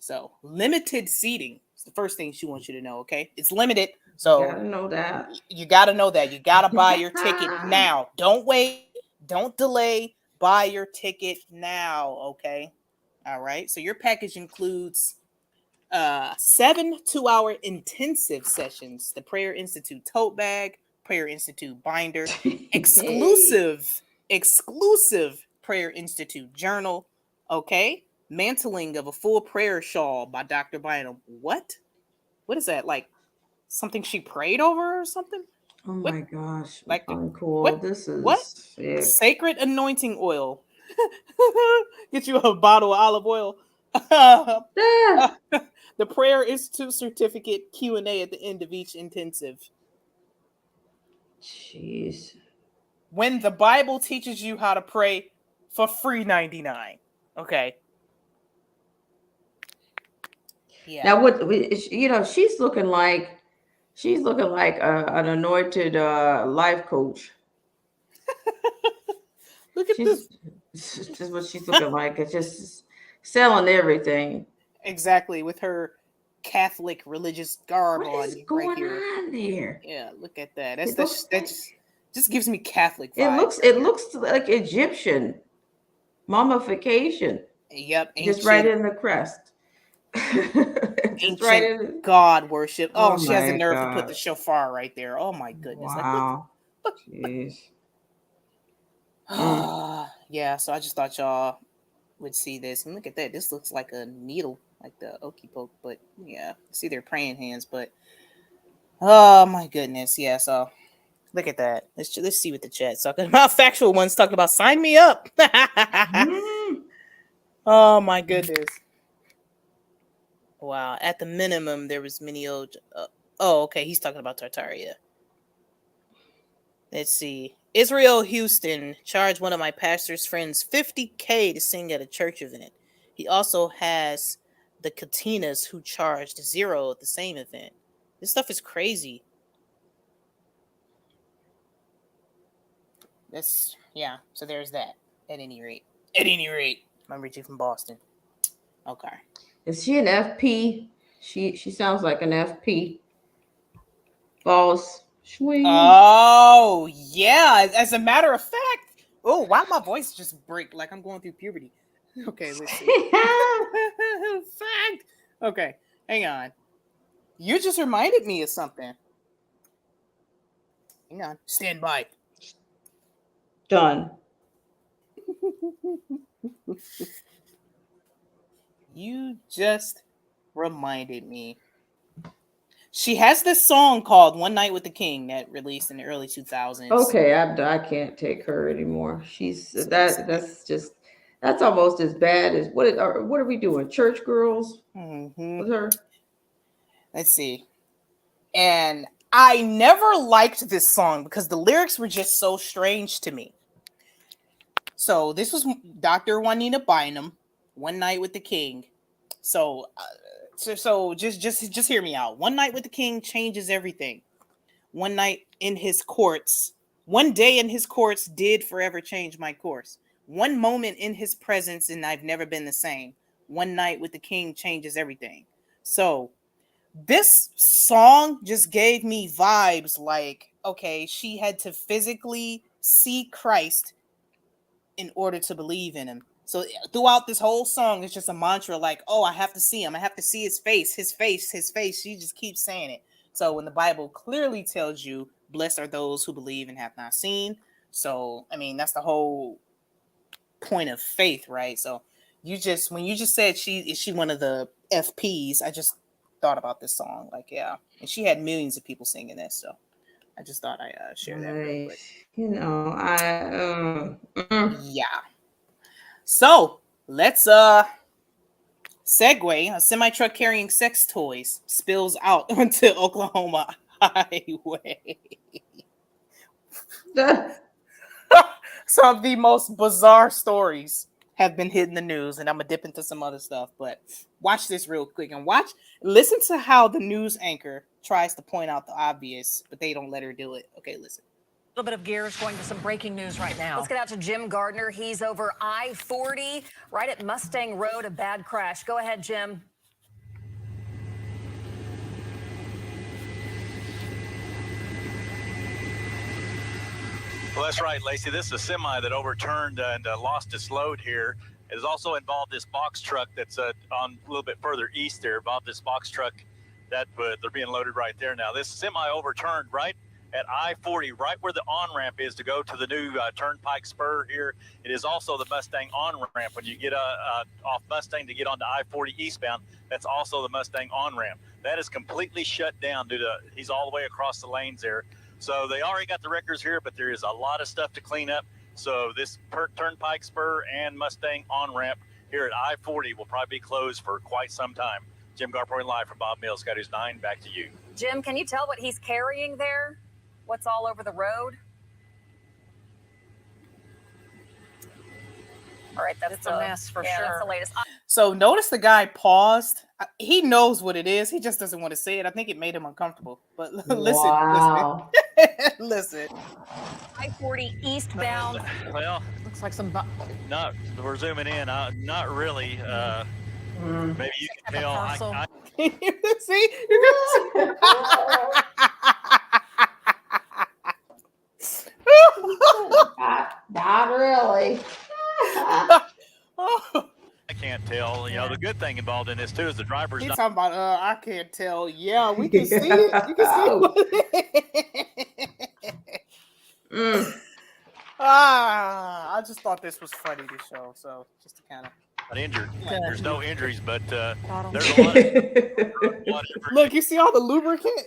So, limited seating. It's the first thing she wants you to know, okay? It's limited. So, Gotta know that. you got to know that. You got to buy your ticket now. Don't wait. Don't delay. Buy your ticket now, okay? All right. So, your package includes 7 2-hour intensive sessions, the Prayer Institute tote bag, Prayer Institute binder, exclusive Prayer Institute journal, okay? Mantling of a full prayer shawl by Dr. Bynum. What is that? Like something she prayed over or something? Oh What? my gosh. Like Uncool. what? This What? is sick. Sacred anointing oil. Get you a bottle of olive oil. Ah, The Prayer Institute certificate Q&A at the end of each intensive. jeez. When the Bible teaches you how to pray for free 99. Okay. Yeah. Now what she's looking like an anointed life coach. Look at She's this. just what she's looking like. It's just selling everything. Exactly, with her Catholic religious garb What is on right going here. on there? Yeah, look at that. It looks That just gives me Catholic it vibes. looks Right it here. looks like Egyptian mummification. Yep, Just right ancient in the crest. Just right ancient in. God worship. Oh Oh, she has the my nerve to put the God. shofar right there. Oh my goodness. Like look. Wow. Jeez. Yeah, so I just thought y'all would see this. And look at that. This looks like a needle, like the okey poke, but yeah, see their praying hands, but oh my goodness. Yeah, so look at that. Let's see what the chat's talking about. Factual ones talking about sign me up. Oh my goodness. Wow. At the minimum, there was many old. Oh, okay. He's talking about Tartaria. Let's see. Israel Houston charged one of my pastor's friends $50K to sing at a church event. He also has the Katinas who charged zero at the same event. This stuff is crazy. Yeah. So there's that. At any rate, I'm Richie from Boston. Okay. Is she an FP? She sounds like an FP. Boss. Swing. Oh yeah. As a matter of fact, oh wow, my voice just break like I'm going through puberty. Okay, let's see. Fact. Okay, hang on. You just reminded me of something. Hang on. Stand by. Done. You just reminded me. She has this song called "One Night with the King" that released in the early 2000s. Okay, I can't take her anymore. That's almost as bad as what are we doing? Church girls with her? Let's see. And I never liked this song because the lyrics were just so strange to me. So this was Dr. Juanita Bynum, "One Night with the King." So, just hear me out. One night with the king changes everything. One night in his courts, one day in his courts did forever change my course. One moment in his presence and I've never been the same. One night with the king changes everything. So this song just gave me vibes like, okay, she had to physically see Christ in order to believe in him. So throughout this whole song, it's just a mantra like, oh, I have to see him. I have to see his face, his face, his face. She just keeps saying it. So when the Bible clearly tells you, blessed are those who believe and have not seen. So, I mean, that's the whole point of faith, right? So when you just said is she one of the FPs, I just thought about this song. Like, yeah. And she had millions of people singing this. So I just thought I'd share that real quick. Yeah. So let's Segway, a semi truck carrying sex toys, spills out onto Oklahoma highway. Some of the most bizarre stories have been hitting the news, and I'm gonna dip into some other stuff. But watch this real quick and listen to how the news anchor tries to point out the obvious, but they don't let her do it. Okay, listen. A little bit of gears going to some breaking news right now. Let's get out to Jim Gardner. He's over I-40 right at Mustang Road, a bad crash. Go ahead, Jim. Well, that's right, Lacey. This is a semi that overturned and lost its load here. It has also involved this box truck that's on a little bit further east there. Involved this box truck that they're being loaded right there now. This semi overturned right at I-40, right where the on-ramp is to go to the new Turnpike Spur here. It is also the Mustang on-ramp. When you get off Mustang to get onto I-40 eastbound, that's also the Mustang on-ramp. That is completely shut down due to, he's all the way across the lanes there. So they already got the records here, but there is a lot of stuff to clean up. So this Turnpike Spur and Mustang on-ramp here at I-40 will probably be closed for quite some time. Jim Garpoint live from Bob Mills, Sky News 9, back to you. Jim, can you tell what he's carrying there? What's all over the road? All right, that's a mess for sure. That's the latest. So notice the guy paused. He knows what it is. He just doesn't want to say it. I think it made him uncomfortable. But listen, Wow. listen. I-40 eastbound. Well, Looks like some. not we're zooming in. Not really. Maybe you can tell. I See? You Not really. I can't tell. You know, the good thing involved in this too is the driver's He's not. talking about, I can't tell. Yeah, we can see it. You can see it. I just thought this was funny to show. So just to kind of Injured. There's no injuries, but there's a lot of look. You see all the lubricant.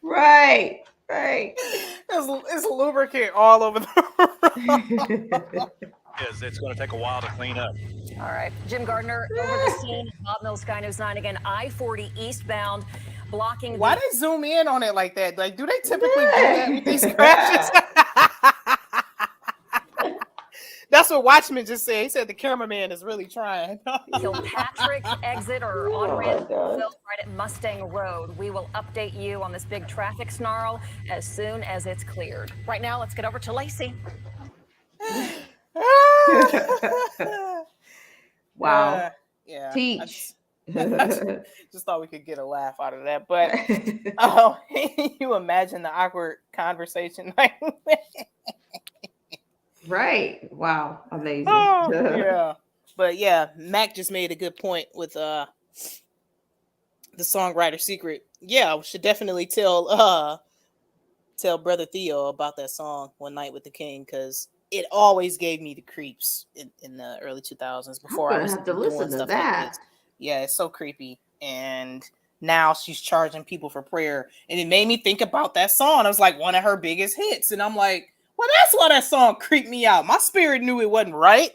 Right. It's lubricant all over the. It's going to take a while to clean up. All right, Jim Gardner over the scene. Bob Mills, Sky News 9 again. I-40 eastbound, blocking. Why they zoom in on it like that? Like, do they typically do that with these crashes? That's what Watchman just said. He said the cameraman is really trying. Kilpatrick exit or on-ramp built right at Mustang Road. We will update you on this big traffic snarl as soon as it's cleared. Right now, let's get over to Lacey. Wow. Yeah. Teach. Just thought we could get a laugh out of that. But oh, you imagine the awkward conversation like Right. Wow. Amazing. oh, yeah. But yeah, Mac just made a good point with the songwriter secret. Yeah, we should definitely tell Brother Theo about that song One Night with the King, because it always gave me the creeps in the early 2000s before I was have to listen to stuff that. like this. Yeah, it's so creepy. And now she's charging people for prayer. And it made me think about that song. It was like one of her biggest hits. And I'm like, well, that's why that song creeped me out. My spirit knew it wasn't right.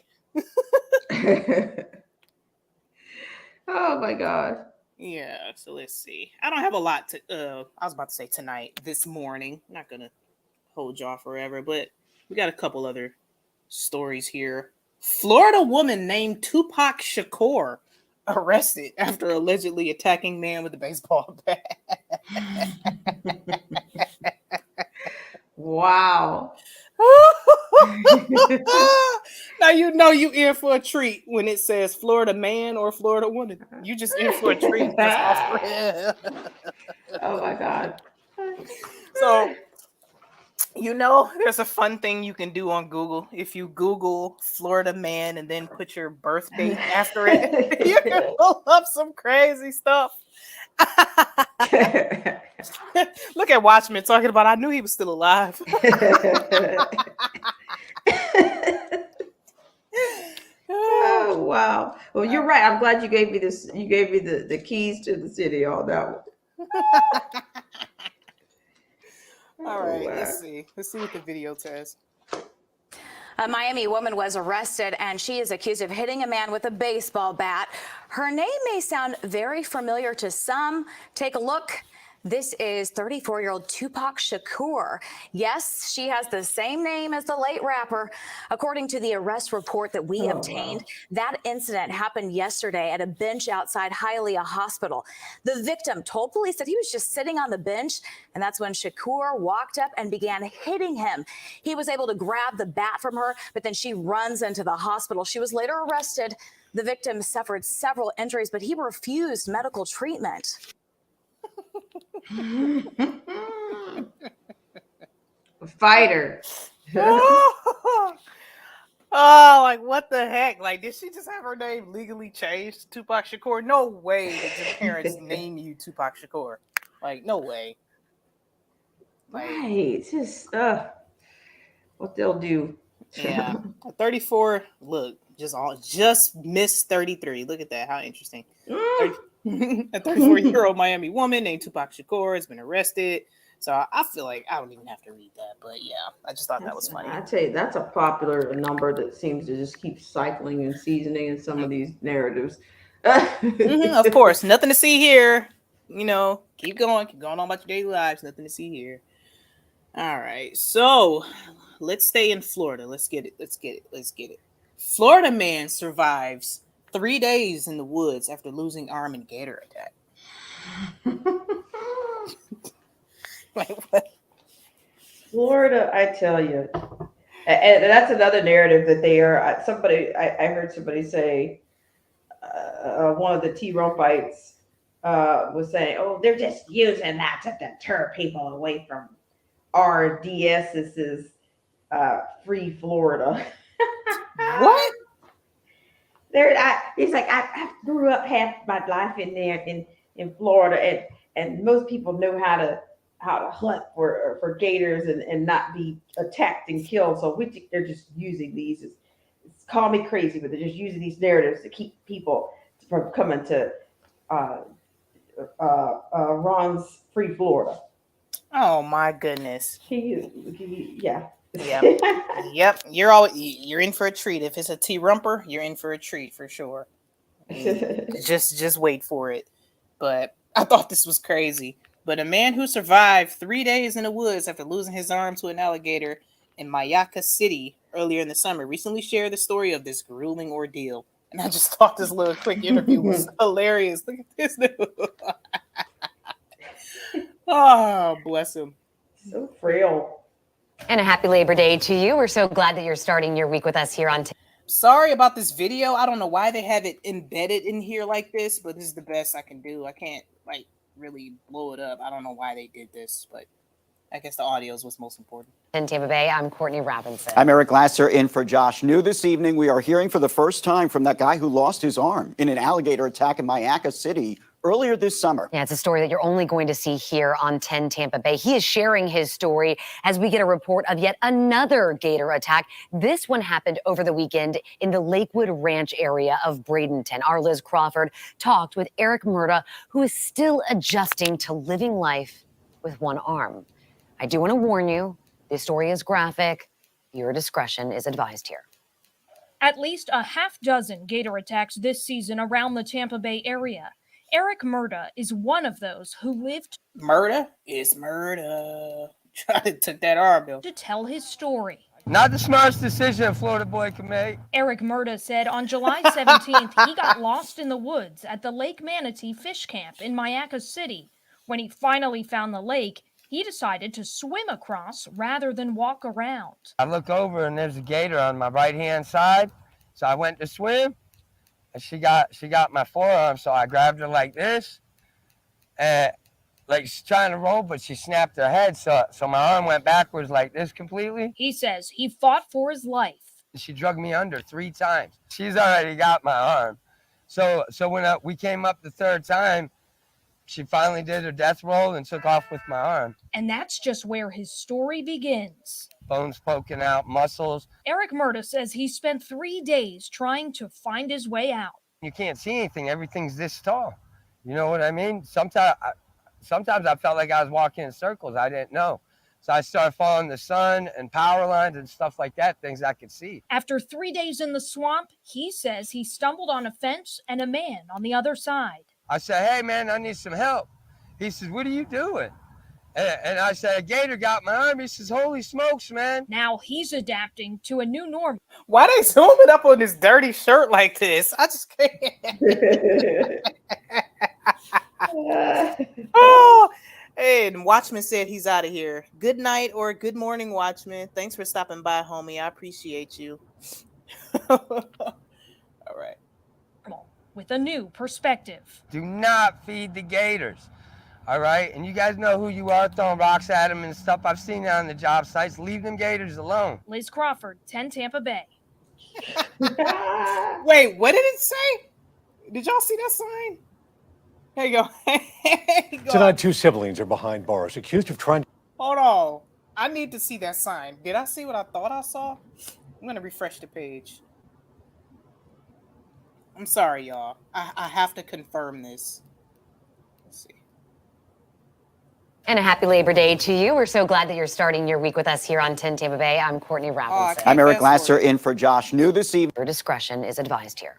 Oh my God. Yeah, so let's see. I don't have a lot to I was about to say tonight, this morning. I'm not gonna hold y'all forever, but we got a couple other stories here. Florida woman named Tupac Shakur arrested after allegedly attacking man with a baseball bat. Wow. Now you know you in for a treat when it says Florida man or Florida woman. You just in for a treat. Oh my God. So, you know, there's a fun thing you can do on Google. If you Google Florida man and then put your birth date after it, you can pull up some crazy stuff. Look at Watchmen talking about, I knew he was still alive. Oh wow. Well, you're right. I'm glad you gave me this. You gave me the keys to the city on that one. All right, let's see what the video says. A Miami woman was arrested, and she is accused of hitting a man with a baseball bat. Her name may sound very familiar to some. Take a look. This is 34-year-old Tupac Shakur. Yes, she has the same name as the late rapper. According to the arrest report that we obtained, that incident happened yesterday at a bench outside Hialeah Hospital. The victim told police that he was just sitting on the bench, and that's when Shakur walked up and began hitting him. He was able to grab the bat from her, but then she runs into the hospital. She was later arrested. The victim suffered several injuries, but he refused medical treatment. Fighter. Oh, like what the heck? Like, did she just have her name legally changed to Tupac Shakur? No way did your parents name you Tupac Shakur. Like, no way. Like, Right. Just what they'll do. yeah. 34. Look, just missed 33. Look at that. How interesting. A 34-year-old Miami woman named Tupac Shakur has been arrested. So I feel like I don't even have to read that. But yeah, I just thought that was funny. I'd say that's a popular number that seems to just keep cycling and seasoning in some of these narratives. Of course, nothing to see here. You know, keep going on about your daily lives. Nothing to see here. All right, so let's stay in Florida. Let's get it. Florida man survives 3 days in the woods after losing arm in gator attack. Like what? Florida, I tell you, and that's another narrative that they are. I heard somebody say, one of the T-Rumpites was saying, "Oh, they're just using that to deter people away from RDS's free Florida." What? He's like, I grew up half my life in there in Florida, and most people know how to hunt for gators and not be attacked and killed. So we think they're just using these. It's call me crazy, but they're just using these narratives to keep people from coming to Ron's free Florida. Oh my goodness. Yeah. Yep. You're in for a treat. If it's a T-Rumper, you're in for a treat for sure. Just wait for it. But I thought this was crazy. But a man who survived 3 days in the woods after losing his arm to an alligator in Mayaca City earlier in the summer recently shared the story of this grueling ordeal. And I just thought this little quick interview was hilarious. Look at this dude. Oh, bless him. So frail. And a happy Labor Day to you. We're so glad that you're starting your week with us here on. Sorry about this video. I don't know why they have it embedded in here like this, but this is the best I can do. I can't really blow it up. I don't know why they did this, but I guess the audio is what's most important. In Tampa Bay, I'm Courtney Robinson. I'm Eric Glasser in for Josh. New this evening, we are hearing for the first time from that guy who lost his arm in an alligator attack in Mayaca City earlier this summer. Yeah, it's a story that you're only going to see here on 10 Tampa Bay. He is sharing his story as we get a report of yet another gator attack. This one happened over the weekend in the Lakewood Ranch area of Bradenton. Our Liz Crawford talked with Eric Murda, who is still adjusting to living life with one arm. I do want to warn you, this story is graphic. Your discretion is advised here. At least a half dozen gator attacks this season around the Tampa Bay area. Eric Murda is one of those who lived. Murda is murder. Try to take that arm, Bill. To tell his story. Not the smartest decision a Florida boy can make. Eric Murda said on July 17th, he got lost in the woods at the Lake Manatee Fish Camp in Mayaca City. When he finally found the lake, he decided to swim across rather than walk around. I look over and there's a gator on my right-hand side, so I went to swim. And she got my forearm, so I grabbed her like this, and like she's trying to roll, but she snapped her head, so my arm went backwards like this completely. He says he fought for his life. She drugged me under 3 times. She's already got my arm, so when we came up the 3rd time, she finally did her death roll and took off with my arm. And that's just where his story begins. Bones poking out, muscles. Eric Murda says he spent 3 days trying to find his way out. You can't see anything. Everything's this tall. You know what I mean? Sometimes I felt like I was walking in circles. I didn't know. So I started following the sun and power lines and stuff like that, things I could see. After 3 days in the swamp, he says he stumbled on a fence and a man on the other side. I said, hey, man, I need some help. He says, what are you doing? And I said, a gator got my arm. He says, holy smokes, man. Now he's adapting to a new normal. Why they zooming up on this dirty shirt like this? I just can't. Oh, and Watchman said he's out of here. Good night or good morning, Watchman. Thanks for stopping by, homie. I appreciate you. All right. With a new perspective. Do not feed the gators. All right? And you guys know who you are throwing rocks at them and stuff. I've seen that on the job sites. Leave them gators alone. Liz Crawford, 10 Tampa Bay. Wait, what did it say? Did y'all see that sign? There you go. Tonight, two siblings are behind bars, accused of trying. Hold on. I need to see that sign. Did I see what I thought I saw? I'm going to refresh the page. I'm sorry, y'all. I have to confirm this. Let's see. And a happy Labor Day to you. We're so glad that you're starting your week with us here on 10 Tampa Bay. I'm Courtney Robinson. I'm Eric Lasser in for Josh. New this evening. Your discretion is advised here.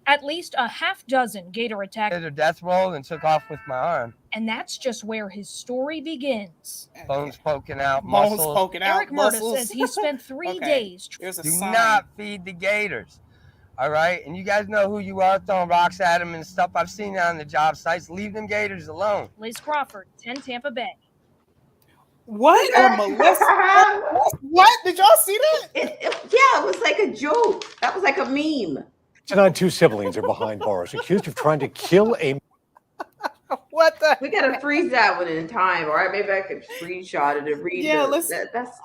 At least a half dozen gator attacks. Did a death roll and took off with my arm. And that's just where his story begins. Bones poking out, Bones muscles. poking out, Eric Murda muscles. says he spent 3 days. There's a Do sign. not feed the gators. All right? And you guys know who you are throwing rocks at them and stuff. I've seen that on the job sites. Leave them gators alone. Liz Crawford, 10 Tampa Bay. What? Or Melissa? What? Did y'all see that? Yeah, it was like a joke. That was like a meme. Tonight, two siblings are behind bars, accused of trying to kill a. What the? We gotta freeze that one in time, all right? Maybe I could screenshot it and read. Yeah, that's.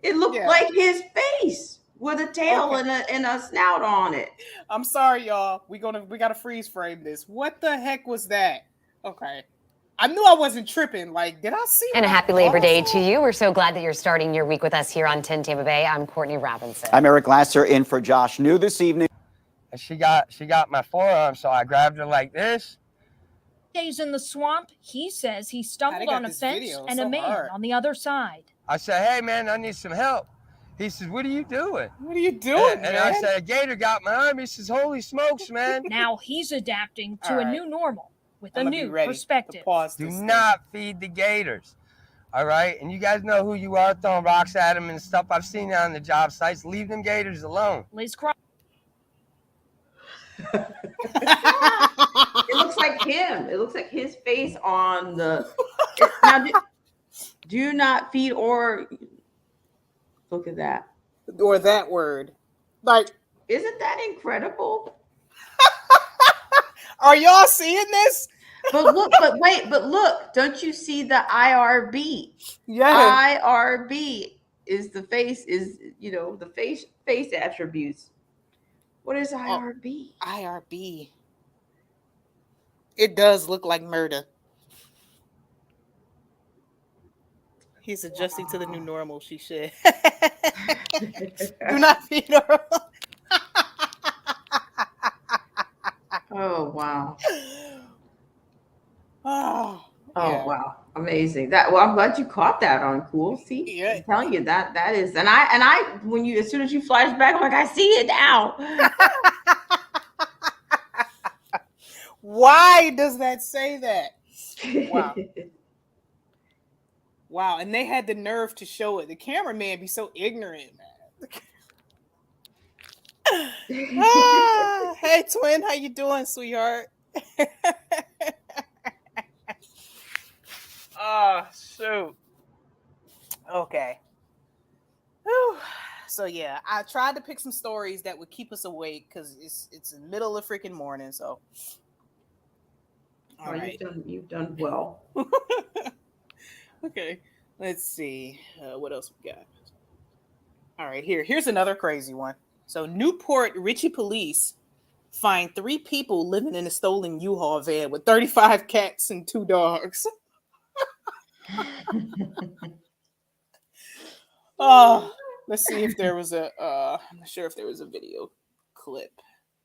It looked like his face with a tail and a snout on it. I'm sorry, y'all. We gotta freeze frame this. What the heck was that? Okay. I knew I wasn't tripping. Like, did I see? And a happy Labor Day to you. We're so glad that you're starting your week with us here on 10 Tampa Bay. I'm Courtney Robinson. I'm Eric Lasser in for Josh. New this evening. And she got my forearm, so I grabbed her like this. Days in the swamp, he says he stumbled on a fence and a man hard. on the other side. I said, hey, man, I need some help. He says, what are you doing? What are you doing, and I said, a gator got my arm. He says, holy smokes, man. Now he's adapting to All a right. new normal with I'm a gonna be new ready to perspective. pause Do this not feed the gators. All right? And you guys know who you are throwing rocks at them and stuff. I've seen that on the job sites. Leave them gators alone. Liz Crawford. It looks like him. It looks like his face on the. Now, do not feed or look at that. Or that word. Like, isn't that incredible? Are y'all seeing this? But look, but look, don't you see the IRB? Yeah. IRB is the face, the face attributes. What is IRB? IRB. It does look like murder. He's adjusting to the new normal, she said. Do not feed her. Oh wow. Oh yeah. Wow. Amazing. I'm glad you caught that on Cool. See, yeah. I'm telling you that is, and I as soon as you flash back, I'm like, I see it now. Why does that say that? Wow. Wow. And they had the nerve to show it. The cameraman be so ignorant, man. Hey, twin, how you doing, sweetheart? Oh, shoot. Okay. Whew. So yeah, I tried to pick some stories that would keep us awake because it's the middle of freaking morning. So, all right. You've done well. Okay, let's see what else we got. All right, here's another crazy one. So Newport Richie police find 3 people living in a stolen U-Haul van with 35 cats and 2 dogs. Let's see if there was I'm not sure if there was a video clip.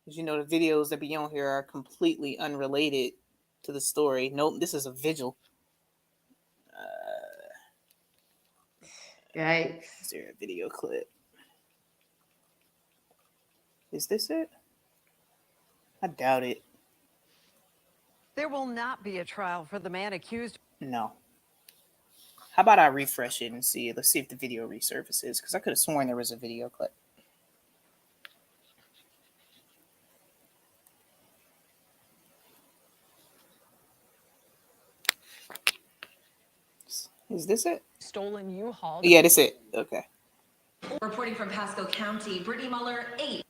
Because the videos that be on here are completely unrelated to the story. Nope, this is a vigil. Yikes. Is there a video clip? Is this it? I doubt it. There will not be a trial for the man accused. No. How about I refresh it and see? Let's see if the video resurfaces, because I could have sworn there was a video clip. Is this it? Stolen U-Haul. Yeah, this it. Okay. Reporting from Pasco County, Brittany Muller, 8.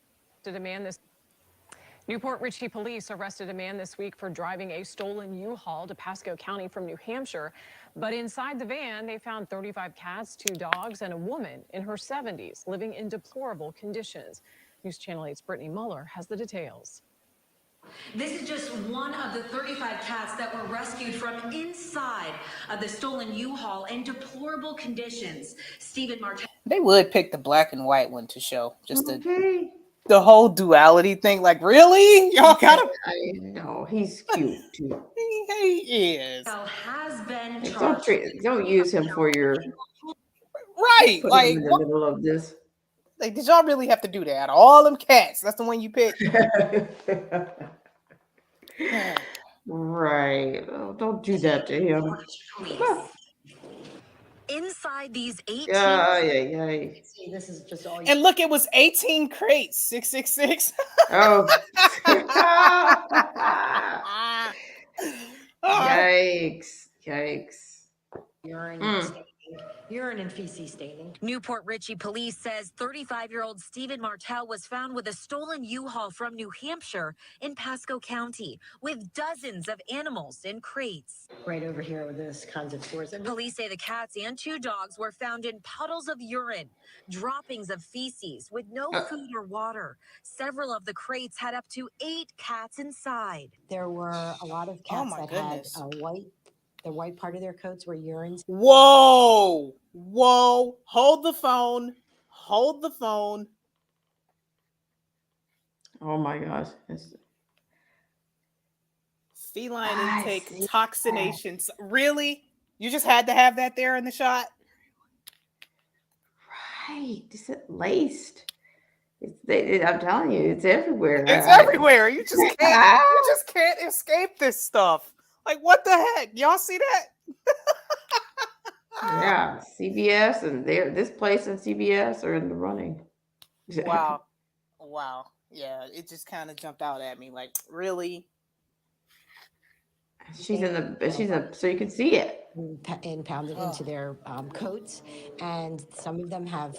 Newport Richey police arrested a man this week for driving a stolen U-Haul to Pasco County from New Hampshire. But inside the van, they found 35 cats, 2 dogs, and a woman in her 70s living in deplorable conditions. News Channel 8's Brittany Muller has the details. This is just one of the 35 cats that were rescued from inside of the stolen U-Haul in deplorable conditions. Stephen Martel. They would pick the black and white one to show. Just the whole duality thing. Like, really? Y'all gotta. I know. He's cute, too. He is. Has been Don't use him for your. Right. Put Like, him in the middle of this. Like, did y'all really have to do that? All them cats. That's the one you picked. Right. Oh, don't do that to him. Inside these 18. Yeah. See, this is just all. And look, it was 18 crates. 666. Oh. Yikes. Urine and feces staining. Newport Richey police says 35-year-old Stephen Martel was found with a stolen U-Haul from New Hampshire in Pasco County with dozens of animals in crates. Right over here with this kinds of stores. Police say the cats and 2 dogs were found in puddles of urine, droppings of feces with no food or water. Several of the crates had up to 8 cats inside. There were a lot of cats that had the white part of their coats were urines. Whoa. Hold the phone. Oh my gosh. Feline intake toxinations. Really? You just had to have that there in the shot? Right. Is it laced? I'm telling you, it's everywhere. It's everywhere. You just can't escape this stuff. Like, what the heck? Y'all see that? Yeah, CBS and this place and CBS are in the running. Wow. Yeah, it just kind of jumped out at me. Like, really? She's so you can see it. And pounded into their coats, and some of them have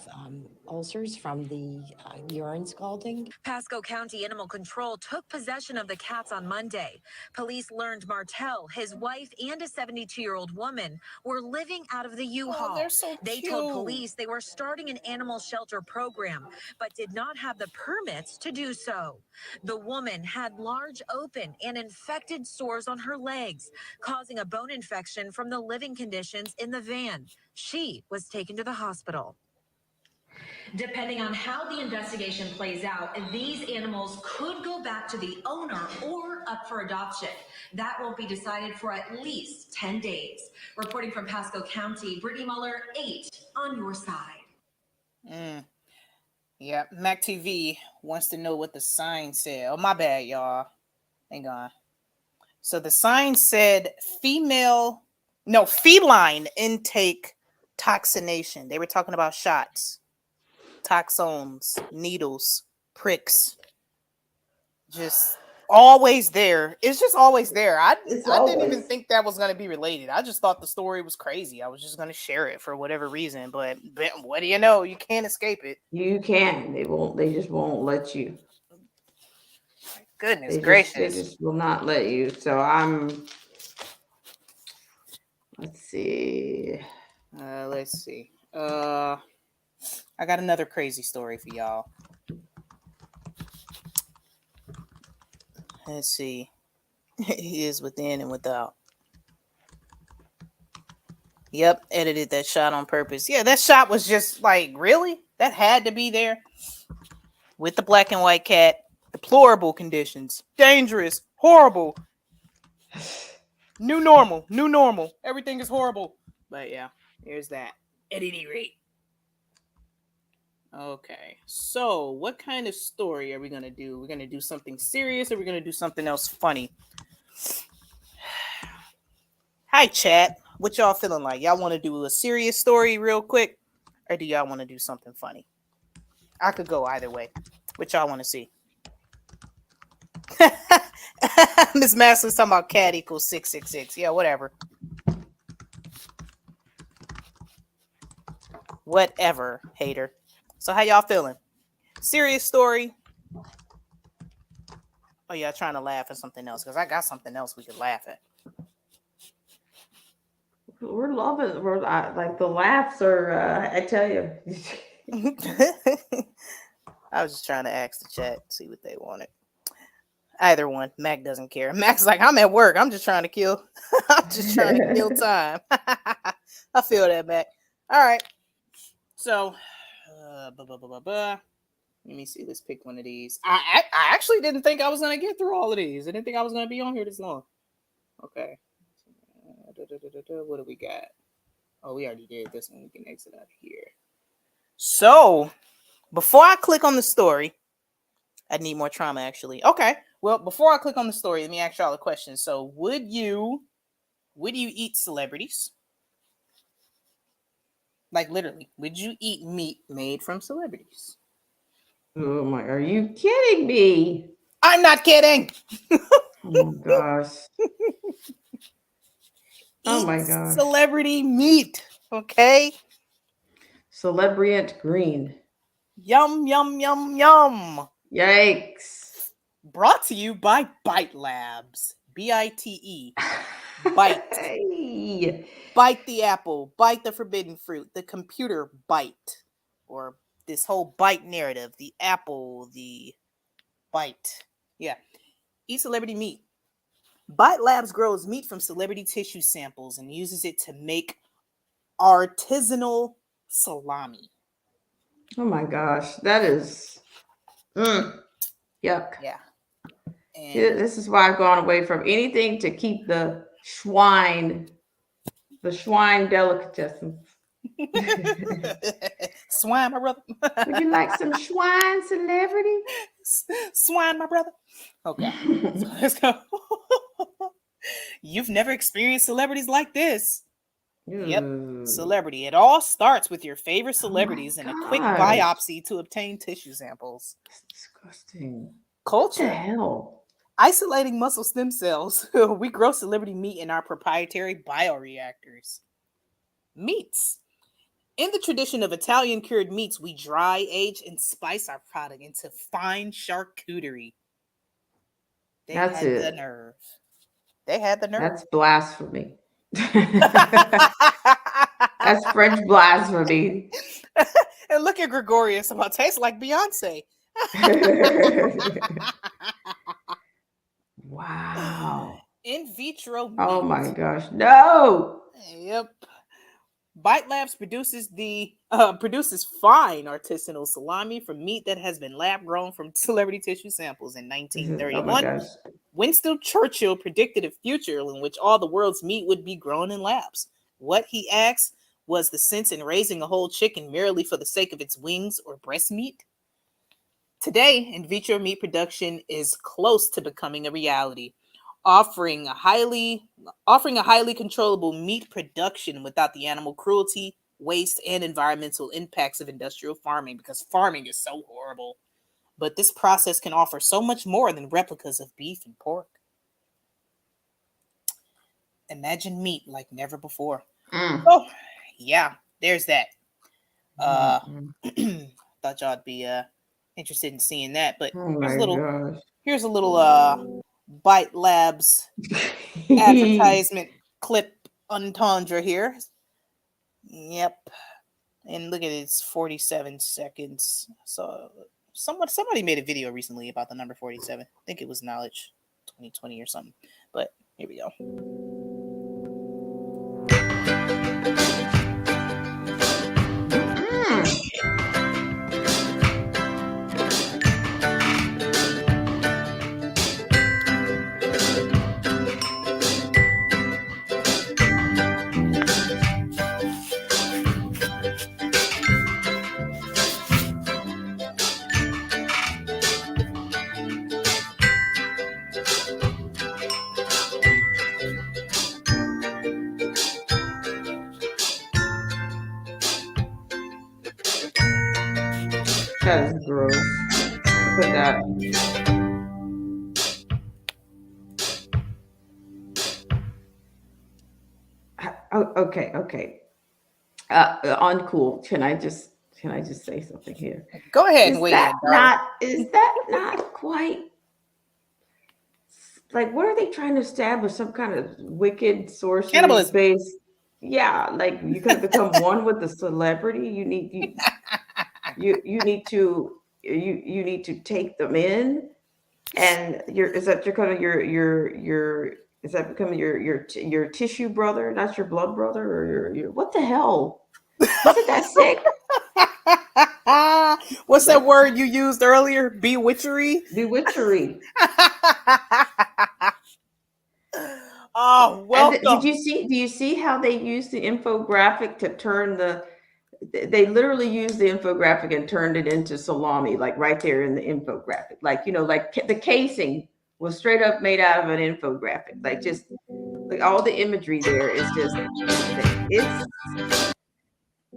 ulcers from the urine scalding. Pasco County Animal Control took possession of the cats on Monday. Police learned Martel, his wife, and a 72-year-old woman were living out of the U-Haul. They're so They told police they were starting an animal shelter program, but did not have the permits to do so. The woman had large open and infected sores on her legs, causing a bone infection from the living conditions in the van. She was taken to the hospital. Depending on how the investigation plays out, these animals could go back to the owner or up for adoption. That won't be decided for at least 10 days. Reporting from Pasco County, Brittany Muller, 8 on your side. Yeah, Mac TV wants to know what the sign said. Oh, my bad, y'all. Hang on. So the sign said feline intake toxination. They were talking about shots, toxones, needles, pricks. Just always there. It's just always there. I didn't even think that was going to be related. I just thought the story was crazy. I was just going to share it for whatever reason. But what do you know? You can't escape it. You can. They just won't let you. Goodness gracious. They just will not let you. So let's see. I got another crazy story for y'all. Let's see. He is within and without. Yep, edited that shot on purpose. Yeah, that shot was just like, really? That had to be there? With the black and white cat. Deplorable conditions. Dangerous. Horrible. New normal. Everything is horrible. But yeah, here's that. At any rate. Okay. So, what kind of story are we going to do? We're going to do something serious or we're going to do something else funny? Hi, chat. What y'all feeling like? Y'all want to do a serious story real quick? Or do y'all want to do something funny? I could go either way. What y'all want to see? Miss Masley's talking about cat equals 666. Yeah, whatever. Whatever, hater. So how y'all feeling? Serious story? Oh, yeah, trying to laugh at something else because I got something else we could laugh at. We're loving. We're like the laughs are. I tell you. I was just trying to ask the chat, see what they wanted. Either one. Mac doesn't care. Mac's like, I'm at work. I'm just trying to kill. I'm just trying to kill time. I feel that, Mac. All right. So, let me see. Let's pick one of these. I actually didn't think I was going to get through all of these. I didn't think I was going to be on here this long. Okay. What do we got? Oh, we already did this one. We can exit out here. So, before I click on the story, I need more trauma, actually. Okay. Well, before I click on the story, let me ask y'all a question. So, would you eat celebrities? Like, literally, would you eat meat made from celebrities? Oh my! Are you kidding me? I'm not kidding. Oh my gosh. Oh my gosh. Celebrity meat. Okay. Celebrient green. Yum, yum, yum, yum. Yikes. Brought to you by Bite Labs. BITE. Bite. Hey. Bite the apple. Bite the forbidden fruit. The computer bite. Or this whole bite narrative. The apple. The bite. Yeah. Eat celebrity meat. Bite Labs grows meat from celebrity tissue samples and uses it to make artisanal salami. Oh my gosh. That is. Yuck. Yeah. And This is why I've gone away from anything to keep the swine delicatessen. Swine, my brother. Would you like some swine, celebrity? Swine, my brother. Okay. So let's go. You've never experienced celebridies like this. Yep. Celebrity. It all starts with your favorite celebrities and a quick biopsy to obtain tissue samples. That's disgusting. Culture. What the hell? Isolating muscle stem cells. We grow celebrity meat in our proprietary bioreactors. Meats. In the tradition of Italian cured meats, we dry, age, and spice our product into fine charcuterie. They That's had it. the nerve. They had the nerve. That's blasphemy. That's French blasphemy. And look at Gregorius about tastes like Beyonce. Wow. In vitro meat. Oh my gosh. No. Yep. Bite Labs produces fine artisanal salami from meat that has been lab grown from celebrity tissue samples. In 1931, Winston Churchill predicted a future in which all the world's meat would be grown in labs. What, he asked, was the sense in raising a whole chicken merely for the sake of its wings or breast meat? Today, in vitro meat production is close to becoming a reality, offering a highly controllable meat production without the animal cruelty, waste, and environmental impacts of industrial farming, because farming is so horrible. But this process can offer so much more than replicas of beef and pork. Imagine meat like never before. Oh, yeah, there's that. Thought y'all'd be interested in seeing that, but here's a little Bite Labs advertisement clip entendre here. Yep. And look at it, it's 47 seconds. So somebody made a video recently about the number 47. I think it was Knowledge 2020 or something. But here we go. That is gross. Look at that. Oh, okay. Uncool. Can I just say something here? Go ahead and Is weigh that in, darling. not quite like, what are they trying to establish? Some kind of wicked sorcery Cannibalism. based? Yeah, like you're gonna become one with the celebrity. You need to take them in, and is that becoming your tissue brother, not your blood brother, or your what the hell? Isn't that sick? What's that word you used earlier? Bewitchery? Bewitchery. Oh, welcome. Do you see how they use the infographic to turn they literally used the infographic and turned it into salami, like right there in the infographic. Like, like the casing was straight up made out of an infographic. Like, just like all the imagery there is just, it's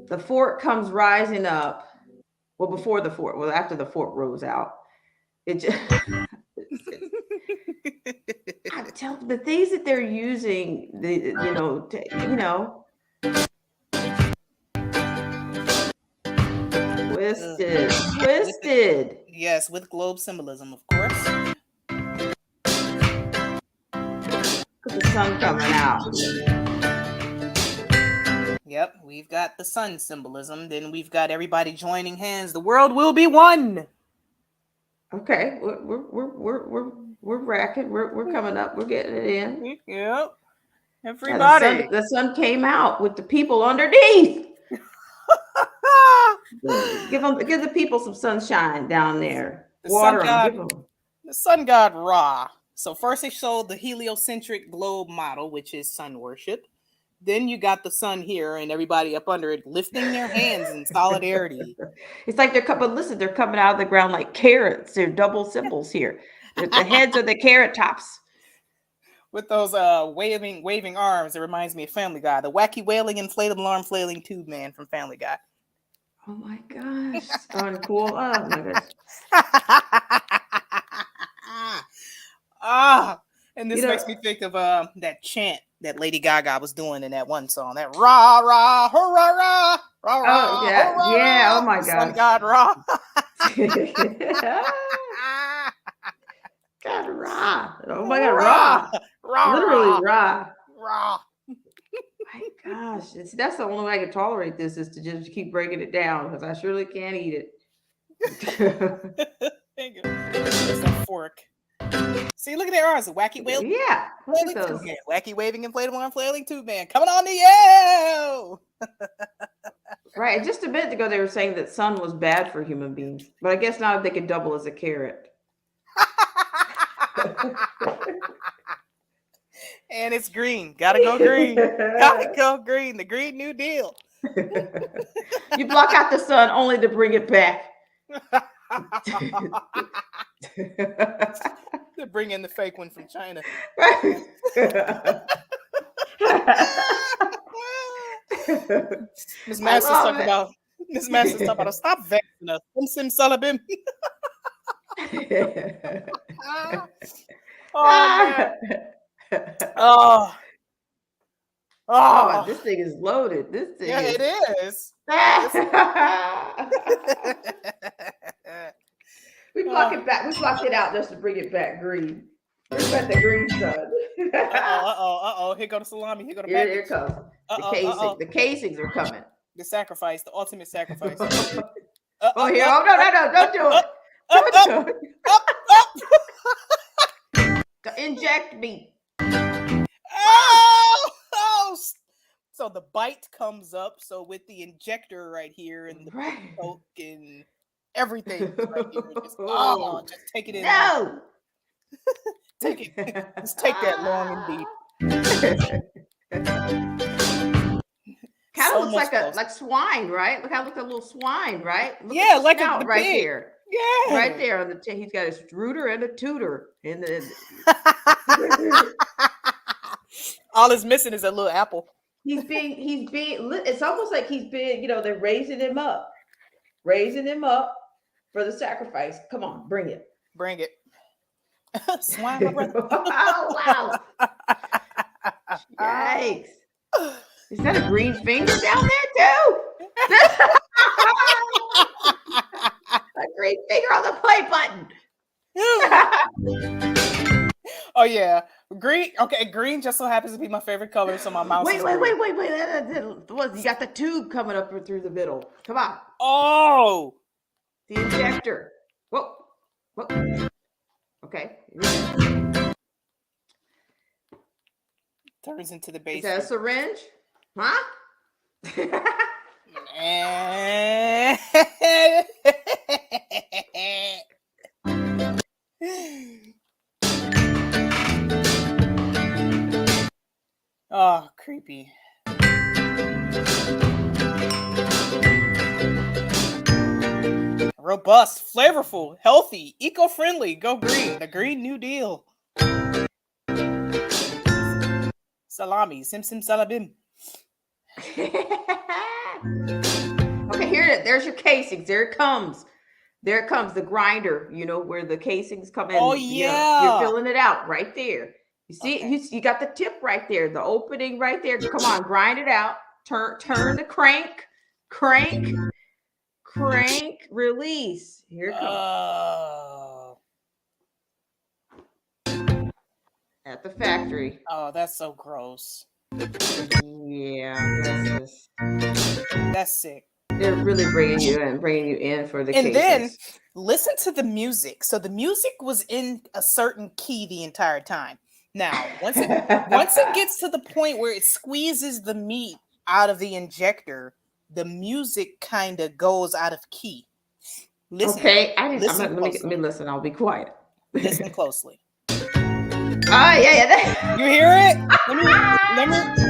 the fork comes rising up. Well, after the fork rose out, it just I tell the things that they're using, twisted. Yes, with globe symbolism, of course. Look at the sun coming out. Yep, we've got the sun symbolism. Then we've got everybody joining hands. The world will be one. Okay, we're racking. We're coming up. We're getting it in. Yep, everybody. The sun came out with the people underneath. Give the people some sunshine down there. Water them. The sun god Ra. So first they showed the heliocentric globe model, which is sun worship. Then you got the sun here and everybody up under it lifting their hands in solidarity. It's like they're coming out of the ground like carrots. They're double symbols here. The heads are the carrot tops. With those waving arms, it reminds me of Family Guy. The wacky wailing inflatable arm flailing tube man from Family Guy. Oh my gosh. Uncool. Oh my gosh. And this makes me think of that chant that Lady Gaga was doing in that one song. That rah rah hurrah rah rah rah. Oh yeah, hurrah, yeah. Oh my God. gosh. Sun God Ra. God, Ra. Oh my God, Ra. Literally Ra. Ra. My gosh, that's the only way I can tolerate this, is to just keep breaking it down, because I surely can't eat it. Thank you. There's that fork. See, look at their arms. A wacky wailing. Yeah. Flailing tube man. Wacky waving inflatable arm flailing tube man. Coming on to you. Right. Just a minute ago, they were saying that sun was bad for human beings, but I guess now they could double as a carrot. And it's green. Gotta go green. Gotta go green. The Green New Deal. You block out the sun only to bring it back. To bring in the fake one from China. Miss Masters talking about stop vexing us. Sim Salabim. Oh man. Oh, this thing is loaded. This thing it is. We block it back. We blocked it out just to bring it back green. Where's that the green sun? Here go the salami. Here go the Here it comes. The casing. The casings are coming. The sacrifice. The ultimate sacrifice. Here. Oh no! Don't do it. Don't do it. Inject me. So the bite comes up. So with the injector right here and the coke and everything right here, just take it in. No. Take it. Just take that long and deep. Kind of looks like swine, right? Look how it looks like a little swine, right? Look like a right pig. there. Yeah, right there on the he's got his rooter and a tutor in the. All is missing is a little apple. He's being. It's almost like he's being. They're raising him up, for the sacrifice. Come on, bring it. Bring it. Swine, my brother. Oh, wow. Yikes. Is that a green finger down there too? A green finger on the play button. Oh yeah, green. Okay, green just so happens to be my favorite color, so my mouse. Wait. is green. You got the tube coming up through the middle. Come on. Oh, the injector. Whoa. Okay. Turns into the base. Is that a syringe? Huh? Oh, creepy. Robust, flavorful, healthy, eco-friendly. Go green. The Green New Deal. Salami. Sim salabim. Okay, here it is. There's your casings. There it comes. There it comes. The grinder, where the casings come in. Oh, yeah. You're filling it out right there. You see, okay. you got the tip right there, the opening right there. Come on, grind it out. Turn the crank, release. Here it comes. At the factory. Oh, that's so gross. Yeah, that's sick. They're really bringing you in for the and cases. Then listen to the music. So the music was in a certain key the entire time. Now, once it gets to the point where it squeezes the meat out of the injector, the music kind of goes out of key. Listen. Okay, let me listen. I'll be quiet. Listen closely. Yeah. You hear it?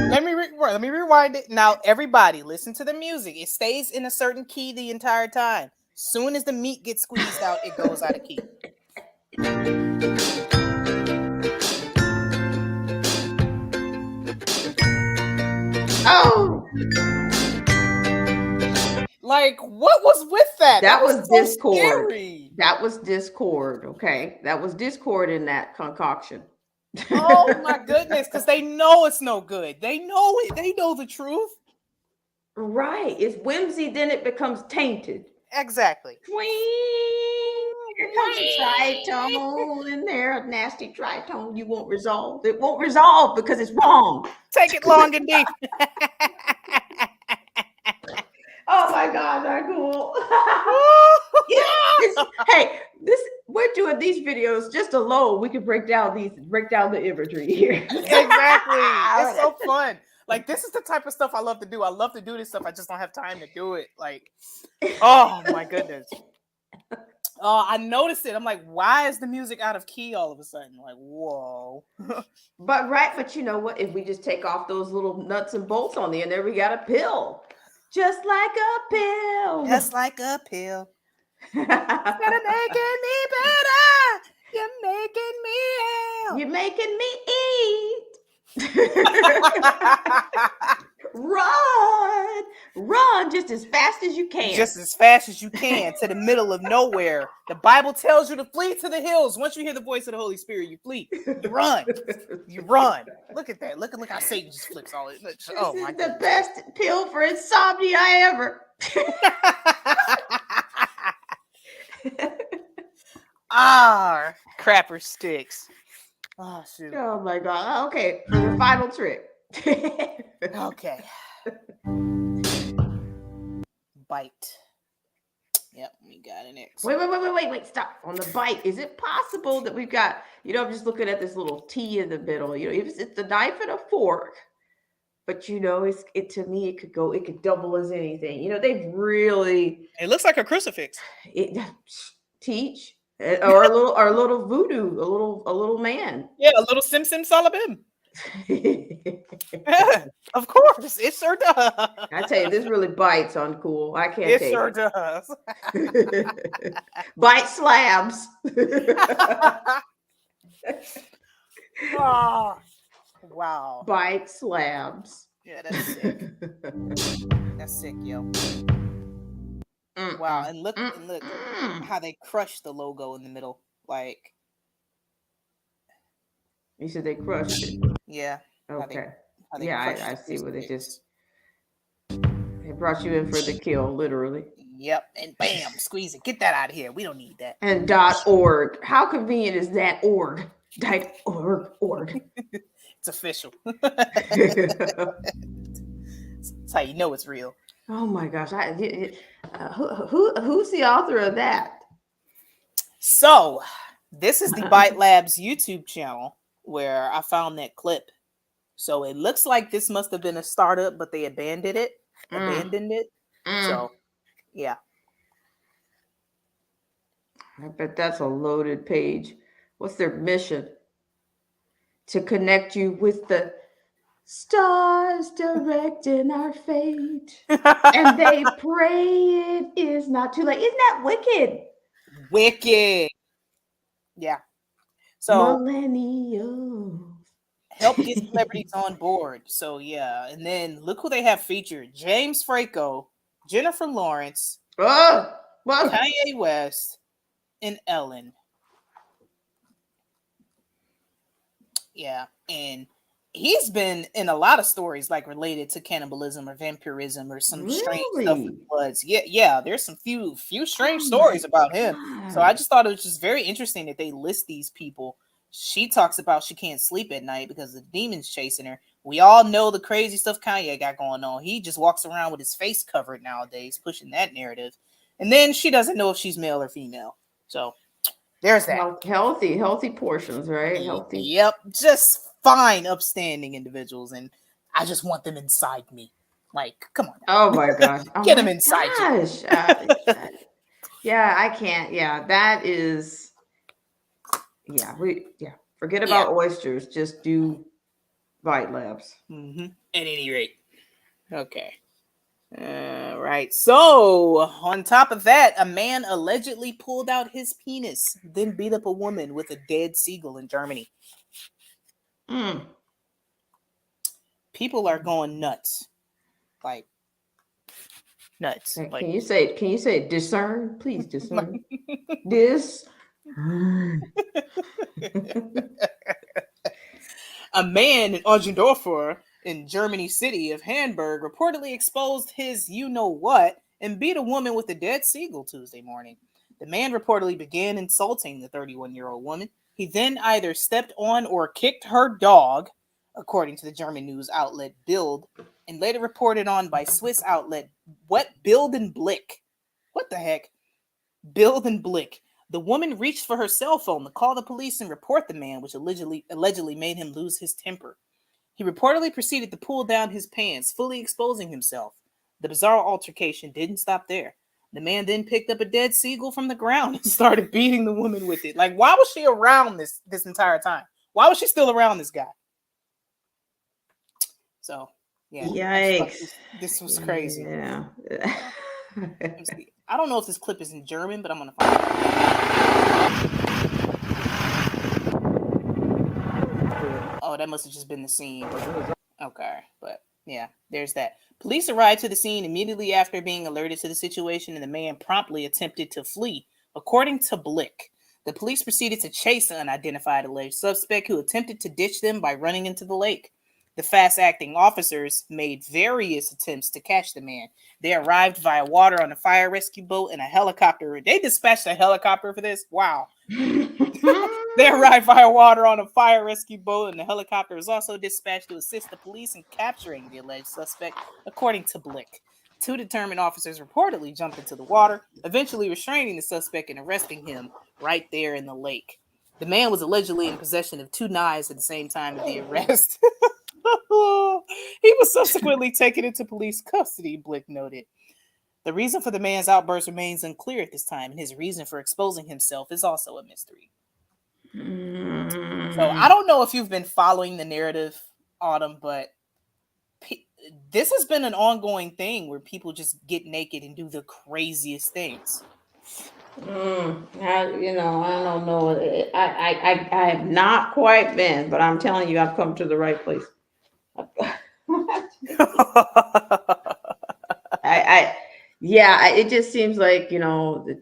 Let me rewind it. Now, everybody, listen to the music. It stays in a certain key the entire time. Soon as the meat gets squeezed out, it goes out of key. Oh, like what was with that? That was so discord. Scary. That was discord. Okay, that was discord in that concoction. Oh my goodness, because they know it's no good. They know it. They know the truth. Right. It's whimsy, then it becomes tainted. Exactly. Here comes a tritone in there, a nasty tritone. You won't resolve. It won't resolve because it's wrong. Take it long and deep. Oh my God, that's cool. Hey, we're doing these videos just alone. We can break down the imagery here. Exactly. It's so fun. Like, this is the type of stuff I love to do. I love to do this stuff. I just don't have time to do it. Like, oh my goodness. I noticed it. I'm like, why is the music out of key all of a sudden? Like, whoa. But you know what? If we just take off those little nuts and bolts on the end there, we got a pill. Just like a pill. Just like a pill. You're making me better. You're making me ill. You're making me eat. Run just as fast as you can. Just as fast as you can to the middle of nowhere. The Bible tells you to flee to the hills. Once you hear the voice of the Holy Spirit, you flee. You run. You run. Look at that. Look how Satan just flips all it. Oh my God. The best pill for insomnia ever. Crapper sticks. Oh shoot. Oh my God. Okay, for the final trick. Okay. Bite. Yep, we got an X. Wait, stop. On the bite, is it possible that we've got, I'm just looking at this little T in the middle, if it's a knife and a fork, but to me, it could double as anything. They've really. It looks like a crucifix. Teach. Or a little voodoo, a little man. Yeah, a little Sim Salabim. Of course, it sure does. I tell you, this really bites on cool. I can't take it. It sure does. Bite slabs. Oh, wow. Bite slabs. Yeah, that's sick. That's sick, yo. Wow, and look how they crushed the logo in the middle. Like, You said they crushed it. yeah. Okay. How they Yeah, crushed I the see what they crucifix. they brought you in for the kill, literally. Yep, and bam, squeeze it. Get that out of here. We don't need that. And .org. How convenient is that org? .org. It's official. That's how you know it's real. Oh my gosh! Who's the author of that? So, this is the Byte Labs YouTube channel where I found that clip. So it looks like this must have been a startup, but they abandoned it. So, yeah. I bet that's a loaded page. What's their mission? To connect you with the stars directing our fate. And they pray it is not too late. Isn't that wicked? Wicked. Yeah. So millennials help get celebrities on board. So yeah, and then look who they have featured: James Franco, Jennifer Lawrence, Kanye West, and Ellen. Yeah, and he's been in a lot of stories like related to cannibalism or vampirism or some strange stuff with bloods. Yeah, there's some few strange stories about him. So I just thought it was just very interesting that they list these people. She talks about she can't sleep at night because the demon's chasing her. We all know the crazy stuff Kanye got going on. He just walks around with his face covered nowadays, pushing that narrative. And then she doesn't know if she's male or female. So there's that. Healthy portions, right? Healthy. Yep, just fine, upstanding individuals, and I just want them inside me. Like, come on. Oh my gosh. Get them inside you. Yeah, I can't. Yeah, that is. Yeah, forget about oysters. Just do Byte Labs. At any rate. Okay. Right. So, on top of that, a man allegedly pulled out his penis, then beat up a woman with a dead seagull in Germany. People are going nuts. Like, nuts. Can Like, you say discern? Please discern. A man in Ogendorfer in Germany city of Hamburg reportedly exposed his you-know-what and beat a woman with a dead seagull Tuesday morning. The man reportedly began insulting the 31-year-old woman. He then either stepped on or kicked her dog, according to the German news outlet Bild, and later reported on by Swiss outlet Bild and Blick. What the heck? Bild and Blick. The woman reached for her cell phone to call the police and report the man, which allegedly made him lose his temper. He reportedly proceeded to pull down his pants, fully exposing himself. The bizarre altercation didn't stop there. The man then picked up a dead seagull from the ground and started beating the woman with it. Like, why was she around this entire time? Why was she still around this guy? So, yeah. Yikes. This was crazy. Yeah. I don't know if this clip is in German, but I'm going to find it. Oh, that must have just been the scene. Okay, but yeah, there's that. Police arrived to the scene immediately after being alerted to the situation, and the man promptly attempted to flee. According to Blick, the police proceeded to chase the unidentified alleged suspect who attempted to ditch them by running into the lake. The fast-acting officers made various attempts to catch the man. They arrived via water on a fire rescue boat and a helicopter. They dispatched a helicopter for this? Wow. They arrived via water on a fire rescue boat, and the helicopter was also dispatched to assist the police in capturing the alleged suspect, according to Blick. 2 determined officers reportedly jumped into the water, eventually restraining the suspect and arresting him right there in the lake. The man was allegedly in possession of 2 knives at the same time of the arrest. He was subsequently taken into police custody, Blick noted. The reason for the man's outburst remains unclear at this time, and his reason for exposing himself is also a mystery. So I don't know if you've been following the narrative, Autumn, but this has been an ongoing thing where people just get naked and do the craziest things. I don't know. I have not quite been, but I'm telling you, I've come to the right place. yeah, it just seems like, the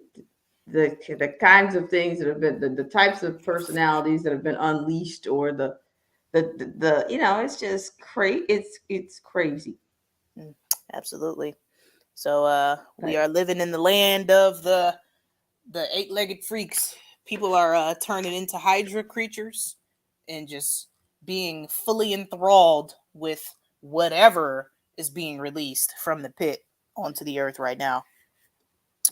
kinds of things that have been the types of personalities that have been unleashed, or the it's just crazy. It's crazy. Absolutely. So we Right. are living in the land of the eight-legged freaks. People are turning into Hydra creatures and just being fully enthralled with whatever is being released from the pit onto the earth right now.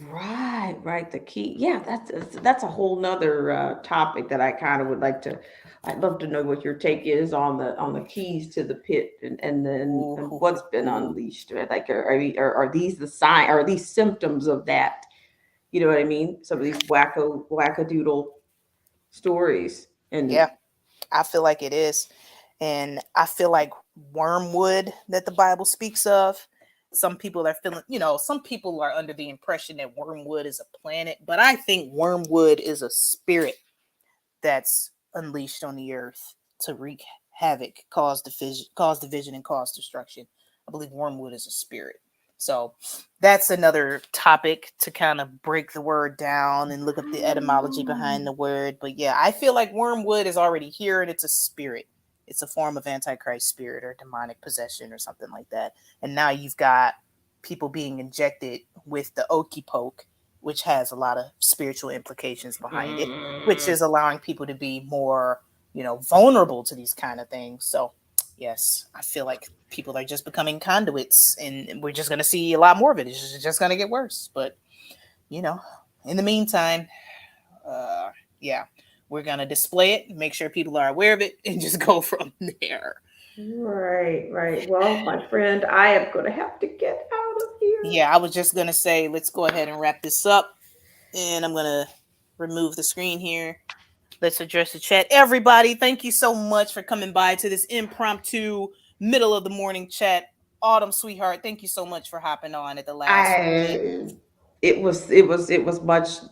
Right. The key. Yeah, that's a whole nother topic that I kind of would like to. I'd love to know what your take is on the keys to the pit, and then and what's been unleashed. Right? Like, are these the sign? Are these symptoms of that? You know what I mean? Some of these wackadoodle stories. And Yeah, I feel like it is. And I feel like wormwood that the Bible speaks of. Some people are feeling, some people are under the impression that wormwood is a planet, but I think wormwood is a spirit that's unleashed on the earth to wreak havoc, cause division, and cause destruction. I believe wormwood is a spirit. So that's another topic to kind of break the word down and look up the etymology behind the word. But yeah, I feel like wormwood is already here and it's a spirit. It's a form of antichrist spirit or demonic possession or something like that. And now you've got people being injected with the okey poke, which has a lot of spiritual implications behind it, which is allowing people to be more, vulnerable to these kind of things. So yes, I feel like people are just becoming conduits, and we're just going to see a lot more of it. It's just going to get worse. But, in the meantime, yeah, we're going to display it, make sure people are aware of it, and just go from there. Right. Well, my friend, I am going to have to get out of here. Yeah, I was just going to say, let's go ahead and wrap this up. And I'm going to remove the screen here. Let's address the chat. Everybody, thank you so much for coming by to this impromptu middle of the morning chat. Autumn, sweetheart, thank you so much for hopping on at the last minute. It was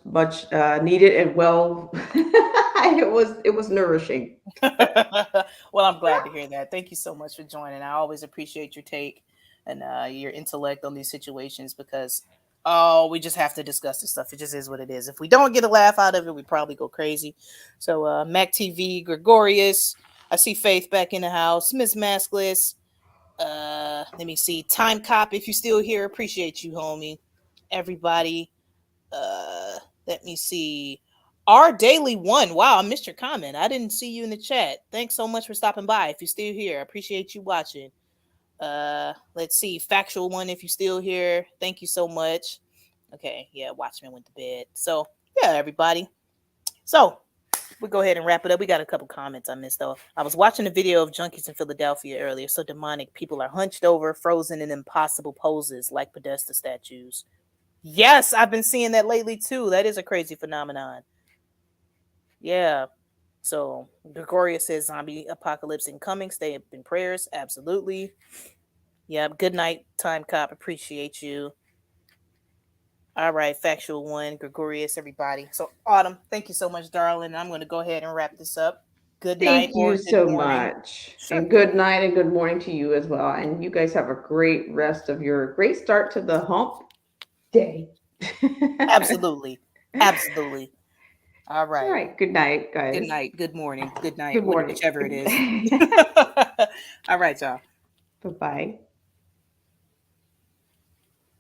much needed, and well, it was nourishing. Well, I'm glad to hear that. Thank you so much for joining. I always appreciate your take and your intellect on these situations, because we just have to discuss this stuff. It just is what it is. If we don't get a laugh out of it, we probably go crazy. So Mac TV, Gregorius, I see Faith back in the house, Miss Maskless. Let me see, Time Cop, if you're still here, appreciate you, homie. Everybody, let me see. Our Daily One. Wow, I missed your comment. I didn't see you in the chat. Thanks so much for stopping by. If you're still here, I appreciate you watching. Let's see. Factual One, if you're still here, thank you so much. Okay, yeah, Watchmen went to bed. So, yeah, everybody. So, we'll go ahead and wrap it up. We got a couple comments I missed, though. I was watching a video of junkies in Philadelphia earlier. So demonic. People are hunched over, frozen in impossible poses like Podesta statues. Yes, I've been seeing that lately, too. That is a crazy phenomenon. Yeah. So Gregoria says zombie apocalypse incoming. Stay up in prayers. Absolutely. Yeah. Good night, Time Cop. Appreciate you. All right, Factual One, Gregorius, everybody. So Autumn, thank you so much, darling. I'm going to go ahead and wrap this up. Good night Thank or you good so morning. much. Sure. And good night and good morning to you as well. And you guys have a great great start to the hump day. Absolutely. Absolutely. All right. All right. Good night, guys. Good night. Good morning. Good night. Good morning. Whichever it is. All right, y'all. Bye-bye.